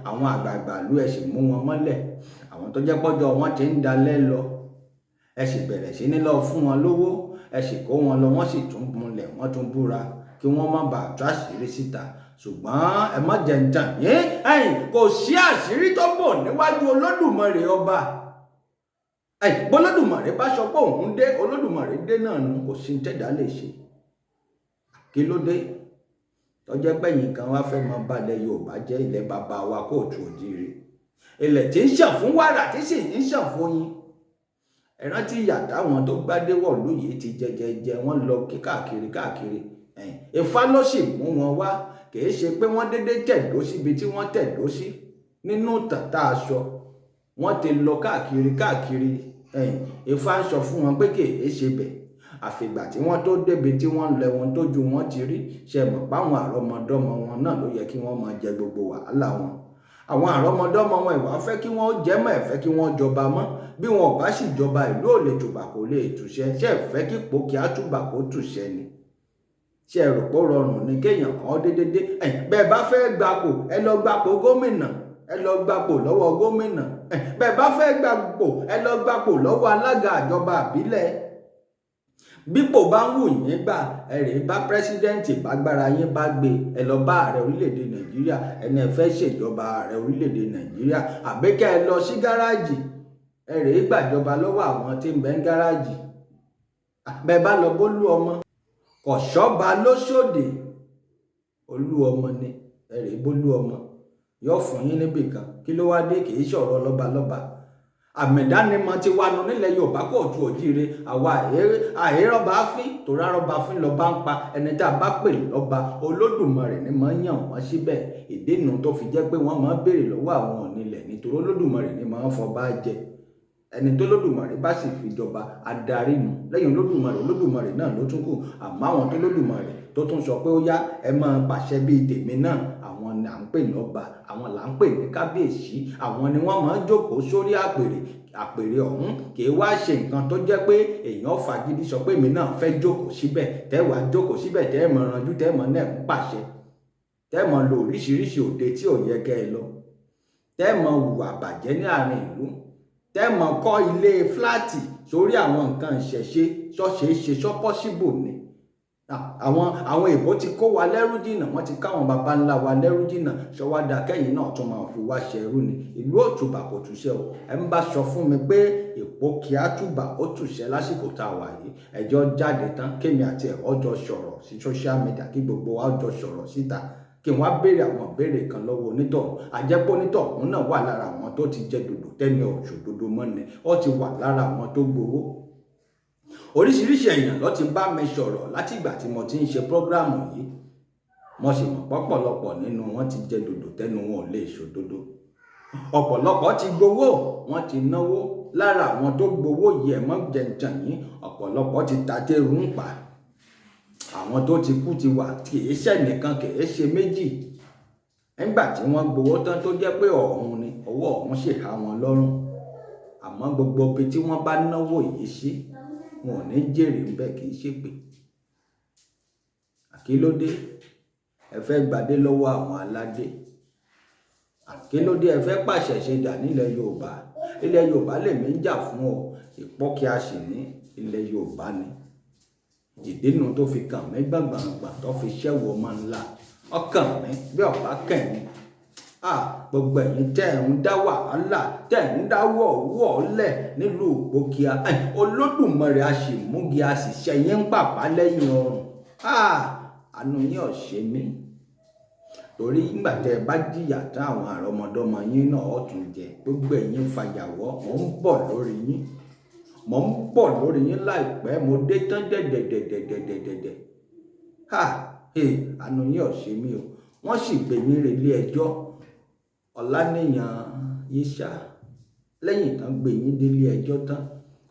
àwọn àgbààgbà ìlú, ẹ sì mú wọn mọ́lẹ̀, àwọn tó jẹ́ pọ́jọ́ wọn ti ń dalẹ̀ lọ. Ẹ sì bẹ̀rẹ̀ sí ní lọ fún wọn lówó, ẹ sì kó wọn lọ, wọ́n sì tún múlẹ̀, wọ́n tún búra kí wọ́n má bàa tú àṣírí síta. Ṣùgbọ́n ẹ má jẹ ń tàn yín, kò sí àṣírí tó bò níwájú Olódùmarè ọba. Bọ́lódùmarè bá sọ pé òun dé, Olódùmarè dé náà nù, kò sí tẹ́dá lè ṣe. Kí ló dé? Tọ́jẹ́ pẹ́yìn kan wá fẹ́ máa balẹ̀ Yorùbá jẹ́, ilẹ̀ bàbá wa Kóòtù Òjíire, ilẹ̀ tí ń ṣàn fún wàrà tí sì ń ṣàn fún yín. Ẹ rántí ìyà táwọn tó gbádé wọ̀lú yìí ti jẹjẹjẹ, wọ́n lọ káàkiri. Ifá ló sì mú wọn wá, kìí ṣe pé wọ́n dédé tẹ̀dó síbi tí wọ́n tẹ̀dó sí. Nínú tàtà aṣọ wọ́n ti lọ káàkiri. Ifá ń sọ fún wọn pé kìí ṣe bẹ̀. Àfìgbà tí wọ́n tó débi tí wọ́n lẹ wọn tójú wọn ti rí, ṣe mọ̀ páwọn àrọ́mọdọ́mọ wọn náà ló yẹ kí wọ́n máa jẹ gbogbo wàhálà wọn. Àwọn àrọ́mọdọ́mọ wọn ìwà fẹ́ kí wọ́n jẹ́ mọ́, ẹ fẹ́ kí wọ́n jọba mọ́. Bí wọn ò bá sì jọba, ìlú ò lè tùbà kò lè tùṣẹ́. Ṣé ẹ fẹ́ kí pòkì á tùbà kó tùṣẹ́ ni? Ṣé ẹ rò pé ó rọrùn ní kéèyàn kan dédé? Bẹ́ẹ̀ bá fẹ́ gbapò, ẹ lọ gbapò gómìnà, ẹ lọ gbapò lọ́wọ́ gómìnà. Bẹ́ẹ̀ bá fẹ́ gbapò, ẹ lọ gbapò lọ́wọ́ alága ìjọba ìbílẹ̀. Bípò bá ń wù yín gbà, ẹ rèé bá pírẹsidẹ́ǹtì bágbára yín bá gbé, ẹ lọ bá ààrẹ orílẹ̀-èdè Nàìjíríà, ẹni ẹ fẹ́ ṣèjọba ààrẹ orílẹ̀-èdè Nàìjíríà. Àbí kẹ́ ẹ lọ sí gáràjì, ẹ rèé gbàjọba lọ́wọ́ àwọn tí ń bẹ ń gáràjì. Bẹ́ẹ̀ bá lọ bólú ọmọ, Kọ̀ṣọ́ba lóṣòdì, olú ọmọ ni, ẹ rèé bólú ọmọ, yóò fún yín níbì kan. Kí ló wá dé? Kì í ṣọ̀rọ̀ lọ́balọ́ba. Àmì ìdánimọ̀ ti wà nù nílẹ̀ Yorùbá Kóòtù Òjíire. Àwa àhérọ́ba fín, tó rárọ́ba fín lọ́ba ń pa. Ẹni tá a bá pè lọ́ba, Olódùmarè ni máa ń yàn wọ́n síbẹ̀. Ìdènà tó fi jẹ́ pé wọ́n máa ń béèrè lọ́wọ́ àwọn onílẹ̀, nítorí Olódùmarè ni máa ń fọba jẹ. Ẹni tó Olódùmarè bá sì fi jọba, adarí nù. Lẹ́yìn Olódùmarè náà ló tún kù. Àmọ́ àwọn tó Olódùmarè tó tún sọ pé ó yá, ẹ máa pàṣẹ bíi tèmi náà, àwọn ni à ń pè lọ́ba, àwọn là ń pè ní kábíyèsí. Àwọn ni wọ́n máa ń jókòó sórí àpèrè ọ̀hún. Kì í wá ṣe nǹkan tó jẹ́ pé èèyàn fagídí sọ pé èmi náà fẹ́ jókòó síbẹ̀, tẹ́ wàá jókòó síbẹ̀, tẹ́ mọ̀ ranjú, tẹ́ mọ̀ náà ń pàṣẹ, tẹ́ mọ̀ lo oríṣiríṣi òde tí ò yẹ kẹ́ ẹ lọ, tẹ́ mọ̀ hùwà bàjẹ́ ní àárín ìlú, tẹ́ mọ̀ kọ́ ilé fúláàtì sórí àwọn nǹkan ìṣẹ̀ṣe, ṣọ́ṣeéṣe, ṣọ́pọ́síbò ni. Àwọn èèbó ti kó wa lẹ́rú jìnnà, wọ́n ti káwọn baba ńlá wa lẹ́rú jìnnà. Ṣọwádà kẹ́yìn náà tún máa fi wá ṣẹrú ni. Ìlú ò tùbà kò túṣẹ́ o. Ẹ ń bá sọ fún mi pé Ìpókì á tùbà ó túṣẹ́ lásìkò tá a wà yìí, ẹjọ́ jáde tán kémi àti ẹ̀ ọjọ́ sọ̀rọ̀ sí social media, kí gbogbo wa jọ sọ̀rọ̀ síta, kí wọ́n á béèrè àwọn ìbéèrè kan lọ́wọ́ onítọ̀hún. Àjẹpọ̀ onítọ̀hún náà wà lára àwọn tó ti jẹ dòdò tẹ́ni òṣòdodo mọ́ni, ó ti wà lára àwọn tó gbowó. Oríṣiríṣi èèyàn ló ti bá mi sọ̀rọ̀ láti ìgbà tí mo ti ń ṣe prógráàmù yìí. Mo sì mọ̀ pọ́pọ̀lọpọ̀ nínú wọn ti jẹ dòdò tẹ́nu wọn ò lè ṣòdodo. Ọ̀pọ̀lọpọ̀ ti gbowó, wọ́n ti náwó. Lára àwọn tó gbowó yìí, ẹ̀ mọ́ jẹ̀ǹjẹ̀ yín, ọ̀pọ̀lọpọ̀ ti ta tẹ́rù ń pa. Àwọn tó ti kú ti wà, kì í ṣe nìkan, kì í ṣe méjì. Nígbà tí wọ́n gbowó tán tó jẹ́ pé ọ̀hún ni, ọwọ́ ọ̀hún sì há wọn lọ́rùn. Àmọ́ gbogbo ibi tí wọ́n bá náwó yìí sí, wọn ò ní jèrè ń bẹ̀ kì í ṣègbè. Àkílódé ẹ fẹ́ gbadé lọ́wọ́ àwọn aládé, àkílódé ẹ fẹ́ pàṣẹ ṣe dà nílẹ̀ Yorùbá. Ilẹ̀ Yorùbá lèmi ń jà fún ọ, ìpọ́kíà sì ní ilẹ̀ Yorùbá ni. Ìdínú tó fi kàn mí gbàngbàngbà tó fi ṣẹ́wọ̀ ọmọ ńlá ọkàn mi bí ọ̀pá kẹ̀yìn. Gbogbo ẹ̀yin tẹ́ ẹ̀ ń dá wàhálà, tẹ́ ẹ̀ ń dá wọ̀ọ́lẹ̀ nílùú Ìpókíà, Olódùmarè a sì múgi a sì ṣẹyìn ń pàpà lẹ́yìn ọrùn. Àánú yín ò ṣe mí, torí nígbà tẹ́ ẹ bá jìyà tán àwọn àrọmọdọ́mọ yín náà ó tún jẹ. Gbogbo ẹ̀yin fàyàwọ́, mò ń bọ̀ lórí yín, mò ń bọ̀ lórí yín láìpẹ́, mo dé tán dẹ̀dẹ̀dẹ̀dẹ̀dẹ̀dẹ̀dẹ̀. Àánú yín ò ṣe mí o. Wọ́n sì gbé yín relé ẹjọ́. Ọláníyàn Yíṣà lẹ́yìn tán gbé yín délé ẹjọ́ tán,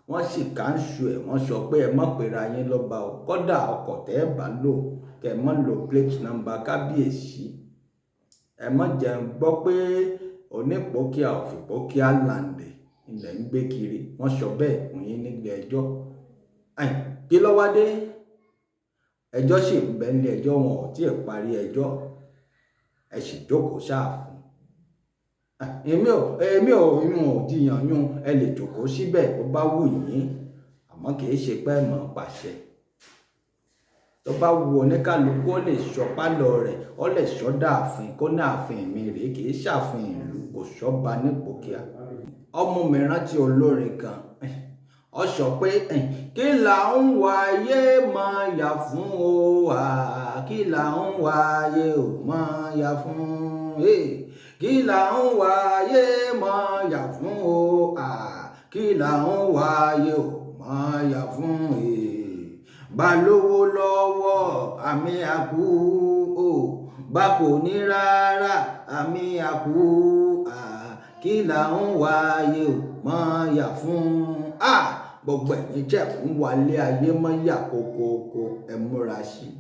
wọ́n sì káńsù ẹ̀, wọ́n sọ pé ẹ má pera yín lọ́ba o, kódà ọkọ̀ tẹ́ ẹ bá lò kẹ́ ẹ má lo plate number kábíyèsí. Ẹ má jẹ́ ń gbọ́ pé Onípókíà of Ìpókíà land ilẹ̀ ń gbé kiri, wọ́n sọ bẹ́ẹ̀ fún yín nílé ẹjọ́. Kí ló wá dé? Ẹjọ́ sì ń bẹ nílé ẹjọ́, wọn ò tí ì parí ẹjọ́, ẹ sì jókòó ṣáàfù. Èmi ò jiyàn yún, ẹ lè jókòó síbẹ̀ bó bá wù yín, àmọ́ kì í ṣe pé ẹ mọ̀ pàṣẹ. Tó bá wù oníkálukú ó lè sọ pálọ̀ rẹ̀, ó lè sọ dáàfin kó ní ààfin mi rèé, kì í ṣàfin ìlú, kò sọ́ba ní Ìpókíà. Ọmọ mi rántí olórin kan, ó sọ pé kí là ń wáyé máa yà fún o, kí là ń wáyé ò máa yà fún, kí là ń wáyé máa yà fún o, kí là ń wáyé ò máa yà fún, bá lówó lọ́wọ́ àmì àkú o, bá kò ní rárá àmì àkú, kí là ń wáyé ò máa yà fún. Gbogbo ẹ̀yin jẹ́ ń wálé ayé mọ́ yà kókókó, ẹ múra sí i.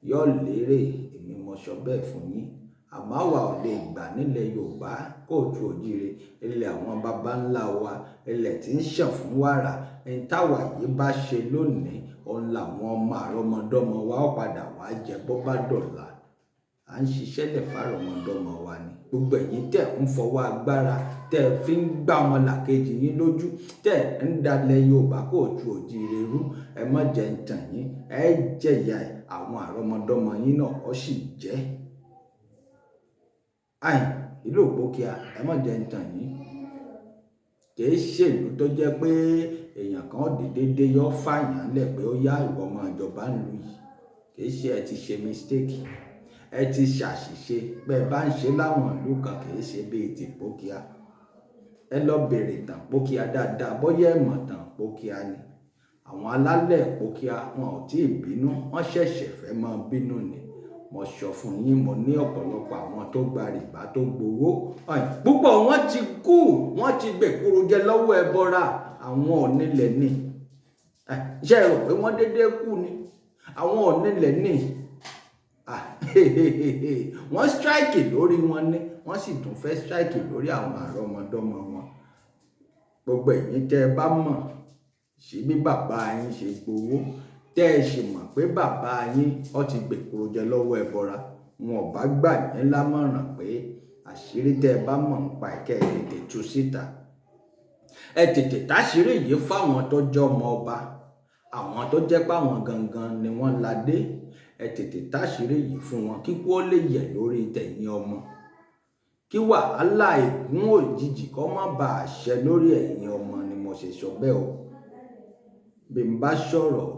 Yóò lérè, èmi mo sọ bẹ́ẹ̀ fún yín. Àmọ́ àwa ò lè gbà nílẹ̀ Yorùbá kóòtù òjíire, ilẹ̀ àwọn baba ńlá wa, ilẹ̀ tí ń ṣàn fún wàrà. Ẹni táwa yìí bá ṣe lónìí, òun làwọn ọmọ àrọmọdọ́mọ wa ó padà wá jẹ bó bá dọ̀la. À ń ṣiṣẹ́ lẹ̀ fárọmọdọ́mọ wa ni. Gbogbo ẹ̀yin tẹ́ ń fọwọ́ agbára, tẹ́ fi ń gbá ọmọ làkejì yín lójú, tẹ́ ń dalẹ̀ Yorùbá kóòtù òjíire rú, ẹ má jẹ́ ń tàn yín, ẹ jẹ̀yà àwọn àrọmọdọ́mọ yín náà ó sì jẹ́. Ìlú Ìpókíà, ẹ má jẹ́ ń tàn yín, kì í ṣèlú tó jẹ́ pé èèyàn kan dédé yọ fàyàn lẹ̀ pé ó yá ìwọ ọmọ ìjọba ń lu yìí. Kì í ṣe ẹ ti ṣe mistake, ẹ ti ṣàṣìṣe. Bẹ́ẹ̀ bá ń ṣe láwọn ìlú kan kì í ṣe bíi ti Ìpókíà. Ẹ lọ bèrè ìtàn Ìpókíà dáadáa, bóyá ẹ mọ̀ tàn Ìpókíà ni. Àwọn alálẹ̀ Ìpókíà wọn ò tí ì bínú, wọ́n ṣẹ̀ṣẹ̀ fẹ́ máa bínú ni. Mo sọ fún yín, mo ní ọ̀pọ̀lọpọ̀ àwọn tó gba rìbá tó gbowó. Púpọ̀ wọ́n ti kú, wọ́n ti gbèkúrú jẹ lọ́wọ́ ẹbọra. Àwọn onílẹ̀ ni. Ṣé ẹ rò pé wọ́n dédé kú ni? Àwọn onílẹ̀ ni. Wọ́n strike lórí wọn ni, wọ́n sì tún fẹ́ strike lórí àwọn àrọmọdọ́mọ wọn. Gbogbo ẹ̀yin tẹ́ ẹ bá mọ̀ sí bí bàbá yín ṣe gbowó, tẹ́ ẹ sì mọ̀ pé bàbá yín ó ti gbèkúrú jẹ lọ́wọ́ ẹbọra, wọn ò bá gbà yín lámọ̀ràn pé àṣírí tẹ́ ẹ bá mọ̀ nípa ẹ̀kẹ́ ẹ tètè tú síta. Ẹ tètè táṣírí yìí fáwọn tó jẹ́ ọmọ ọba, àwọn tó jẹ́ pé àwọn gangan ni wọ́n ládé. Ẹ tètè táṣírí yìí fún wọn kí kó lè yẹ̀ lórí tẹ̀yìn ọmọ, kí wàhálà ìkún òjijì kó má bàa ṣẹ lórí ẹ̀yin ọmọ ni mo ṣe sọ bẹ́ẹ̀ o. Bí n bá sọ̀rọ̀,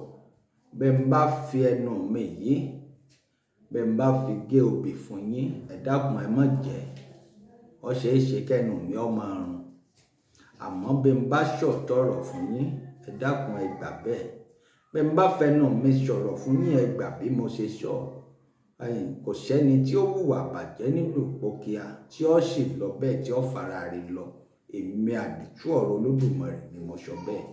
bí n bá fi ẹnu mi yìí, bí n bá fi gé obì fún yín, ẹ dákun ẹ má jẹ́, ó ṣeé ṣe kẹ́nu mi ó máa rùn. Àmọ́ bí n bá sọ̀tọ̀rọ̀ fún yín, ẹ dákun ẹ gbà bẹ́ẹ̀. Bí n bá fẹnu mi sọ̀rọ̀ fún yín, ẹ gbà bí mo ṣe sọ. Kò sẹ́ni tí ó hùwà bàjẹ́ nílùú Ìpókíà tí ó sì lọ bẹ́ẹ̀ tí ó fara rẹ̀ lọ. Èmi àdìtú ọ̀rọ̀ Olódùmarè ni mo sọ bẹ́ẹ̀.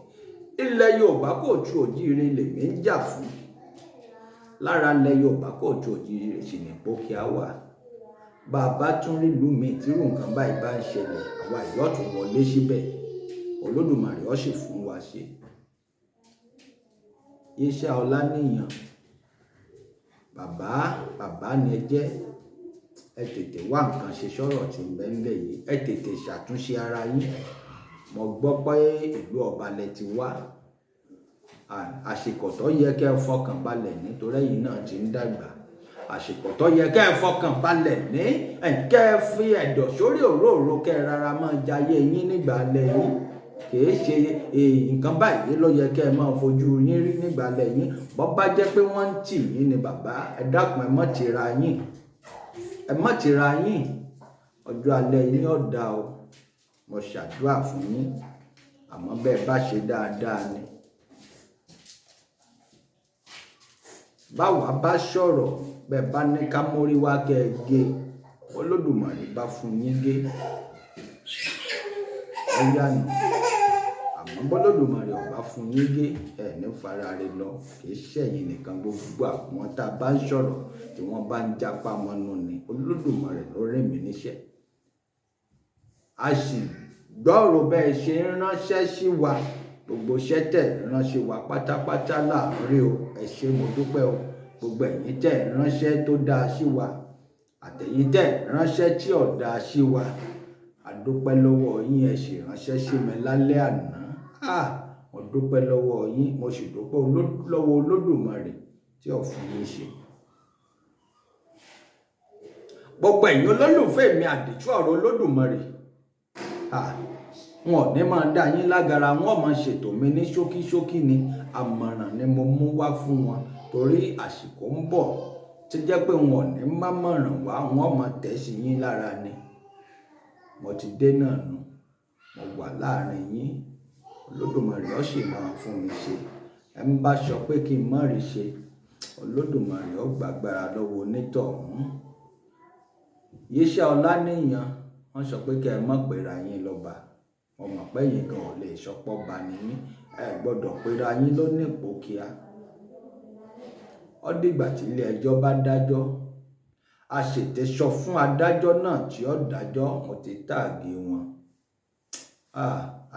Ilẹ̀ Yorùbá kóòtù òjíire lèmi ń jà fún. Lára ilẹ̀ Yorùbá kóòtù òjíire sì ní Ìpókíà wà. Bàbá tún rí ìlú mi tí irú nǹkan báyìí bá ń ṣẹlẹ̀, àwa yóò tún wọlé síbẹ̀. Olódùmarè ó sì fún wa ṣe. Yésà Ọláníyàn, bàbá ni ẹ jẹ́, ẹ tètè wá nǹkan ṣe sọ́rọ̀ tí ń bẹ ńlẹ̀ yìí, ẹ tètè ṣàtúnṣe ara yín. Mo gbọ́ pé ìlú ọba lẹ ti wá, àsìkò tó yẹ kẹ́ ẹ fọkàn balẹ̀ nítorí ẹ̀yin náà ti ń dàgbà. Àsìkò tó yẹ kẹ́ ẹ fọkàn balẹ̀ ní kẹ́ ẹ fi ẹ̀dọ̀ sórí òróòro kẹ́ ẹ rárá máa jayé yín nígbà alẹ́ yín. Kìí ṣe nǹkan báyìí ló yẹ kẹ́ ẹ máa fojú yín rí nígbà alẹ́ yín. Bó bá jẹ́ pé wọ́n ń tì yín ni bàbá, ẹ dákun ẹ má tira yín, ẹ má tira yín. Ọjọ́ alẹ́ yín ó dà o, mo ṣàdúrà fún yín, àmọ́ bẹ́ẹ̀ bá ṣe dáadáa ni. Báwa bá sọ̀rọ̀ bẹ́ẹ̀ bá ní ká mórí wá kẹ́ ẹ gé, Olódùmarè bá fún yín gé ẹ yánu. Àmọ́ bọ́lódùmarè ọ̀bá fún yín gé ẹ̀ ní fara rẹ lọ. Kì í ṣẹ̀yìn nìkan, gbogbo àwọn tá a bá ń sọ̀rọ̀ tí wọ́n bá ń jápá mọ́nú ni Olódùmarè ló rẹ̀ mí níṣẹ́. A sì gbọ́rọ̀ bẹ́ẹ̀ ṣe ń ránṣẹ́ sí wa, gbogbo iṣẹ́ tẹ̀ ránṣẹ́ wa pátápátá láàárín o. Ẹ ṣé mo dúpẹ́ o. Gbogbo ẹ̀yin tẹ̀ ránṣẹ́ tó dáa sí wa, àtẹ̀yin tẹ̀ ránṣẹ́ tí ò dáa sí wa, a dúpẹ́ lọ́wọ́ yín. Ẹ sì ránṣẹ́ sí mi lálẹ́ àná, mo dúpẹ́ lọ́wọ́ yín, mo sì dúpẹ́ lọ́wọ́ Olódùmarè tí ò fún yín ṣe. Gbogbo ẹ̀yin olólùfẹ́ mi àdìtú ọ̀rọ̀ Olódùmarè, wọn ò ní máa dá yín lágara, wọn ò máa ṣètò mi ní ṣókíṣókí ni. Àmọ̀ràn ni mo mú wá fún wọn torí àsìkò ń bọ̀ tí jẹ́ pé wọn ò ní má mọ̀ràn wá, wọn ò máa tẹ̀ sí yín lára ni. Mo ti dé náà nù, mo wà láàrin yín. Olódùmarè ó sì máa fún mi ṣe. Ẹ ń bá sọ pé kí n má rí ṣe, Olódùmarè ó gbàgbára lọ́wọ́ onítọ̀hún. Yésà Ọláníyàn, wọ́n sọ pé kí ẹ má pera yín lọ́ba. Mo mọ̀ pé yín gan ò lè sọpọ̀ ba ni yín, ẹ gbọ́dọ̀ pera yín lónípò kíá. Ó dìgbà tí ilé ẹjọ́ bá dájọ́, a ṣètè sọ fún adájọ́ náà tí ó dájọ́. Mo ti táàgì wọn.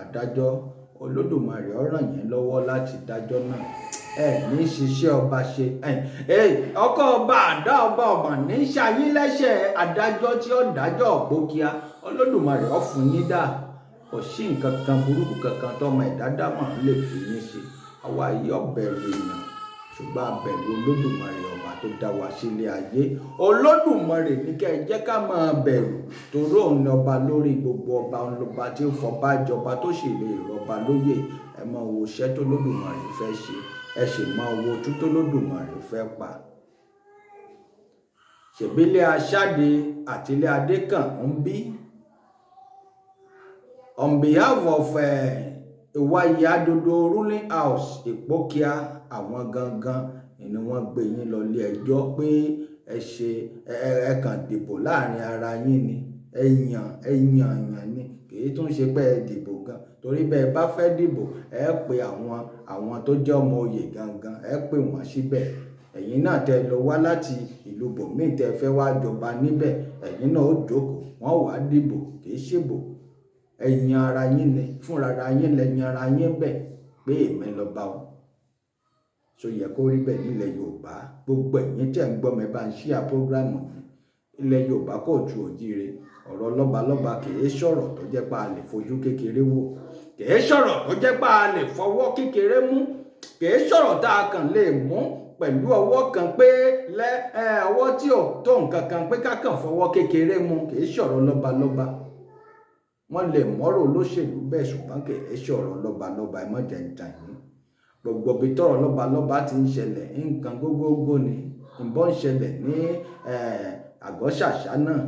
Adájọ́, Olódùmarè ó ràn yín lọ́wọ́ láti dájọ́ náà. Ẹ ní ṣiṣẹ́ ọba ṣe, ọkọ ọba àdá ọba ọmọ ní ṣayín lẹ́sẹ̀. Adájọ́ tí ó dájọ́ òpókíá, Olódùmarè ó fún yín dá. Kò sí nǹkan kan burúkú kankan tọ́mọ ẹ̀dá dámọ̀ lè fi yín ṣe. Àwa yìí ó bẹ̀rù èèyàn, ṣùgbọ́n a bẹ̀rù Olódùmarè ọba tó dá wa sílé ayé. Olódùmarè ní kẹ́ ẹ jẹ́ ká máa bẹ̀rù, torí òun ni ọba lórí gbogbo ọba, òun lọba tí ó fọba jọba tó sì lè rọba lóyè. Ẹ máa wo iṣẹ́ tó Olódùmarè fẹ́ ṣe, ẹ sì máa wo ojú tó Olódùmarè fẹ́ pa. Ṣèbílé aṣáde àti ilé adé kan ń bí. On behalf of Ìwàyí Adodo ruling house Ìpókíà, àwọn gangan ni wọ́n gbé yín lọ ilé ẹjọ́ pé ẹ kàn dìbò láàrin ara yín ni. Ẹ̀yàn ni, kìí tún ṣe pé ẹ dìbò gan. Torí bẹ́ẹ̀ bá fẹ́ dìbò, ẹ pè àwọn tó jẹ́ ọmọ oyè gangan, ẹ pè wọ́n síbẹ̀. Ẹ̀yin náà tẹ́ lọ wá láti ìlú bòmíì tẹ́ fẹ́ wá jọba níbẹ̀, ẹ̀yin náà ó jókòó, wọ́n wá dìbò, kìí ṣèbò. Ẹ̀yin ara yín ni, fúnra ara yín lẹ́yìn ara yín bẹ̀ pé èmi lọ bá wọn. So yẹ kó rí bẹ́ẹ̀ nílẹ̀ Yorùbá. Gbogbo ẹ̀yin tẹ́ ń gbọ́ mi bá ń share program yìí. Ilẹ̀ Yorùbá kò ju òjíire. Ọ̀rọ̀ lọ́balọ́ba kìí sọ̀rọ̀ tó jẹ́ pé a lè fojú kékeré wò, kìí sọ̀rọ̀ tó jẹ́ pé a lè fọwọ́ kékeré mú, kìí sọ̀rọ̀ tá a kàn lè mú pẹ̀lú ọwọ́ kan pé ọwọ́ tí ò tó nǹkan kan pé ká kàn fọwọ́ kékeré mú. Kìí sọ̀rọ̀ lọ́balọ́ba. Wọ́n lè mọ́rọ̀ olóṣèlú bẹ́ẹ̀, ṣùgbọ́n kìí sọ̀rọ̀ lọ́balọ́ba. Ẹ má jẹ́ ń tàn yín. Gbogbo ibi tọ́rọ̀ lọ́balọ́ba ti ń ṣẹlẹ̀, nǹkan gógógó ni. Ìbọn ń ṣẹlẹ̀ ní àgọ́ ṣàṣà náà.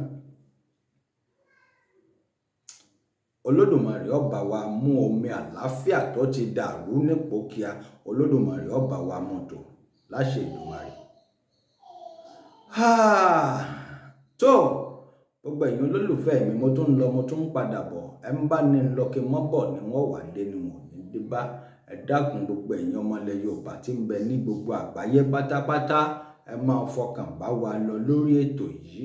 Olódùmarè ó bá wa mú omi àlàáfíà tó ti dàrú ní Ìpókíà. Olódùmarè ó bá wa mú tò láṣẹ Èdùmàrè. Tó gbogbo ẹ̀yin olólùfẹ́ mi, mo tún ń lọ, mo tún ń padà bọ̀. Ẹ ń bá ní lọ kí n mọ́ bọ̀ ni wọ́n wà dé ni wọ́n ní dé bá. Ẹ dákun gbogbo ẹ̀yin ọmọ ilẹ̀ Yorùbá tí ń bẹ ní gbogbo àgbáyé pátápátá, ẹ máa fọkàn bá wa lọ lórí ètò yìí.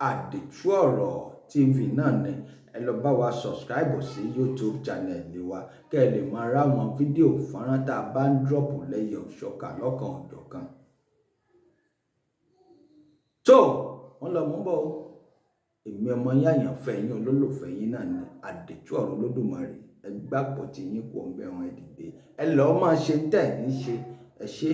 Àdìtú ọ̀rọ̀ TV náà ni. ẹ lọ bá wa subscribe sí YouTube channel wa kẹ́ ẹ lè máa ráwọn fídíò fọ́nrán tá a bá ń drop lẹ́yìn òṣọ́ka lọ́kan òjọ̀kan. tó wọ́n lọ mú bọ́ èmi ọmọ yín àyànfẹ́ yín olólùfẹ́ yín náà ni àdètú ọ̀run Olódùmarè ẹ gbàpọ̀ tí yín kò ń bẹ̀rùn ẹ dìde ẹ lọ́ọ́ máa ṣe tẹ̀ ní ṣe ẹ ṣe.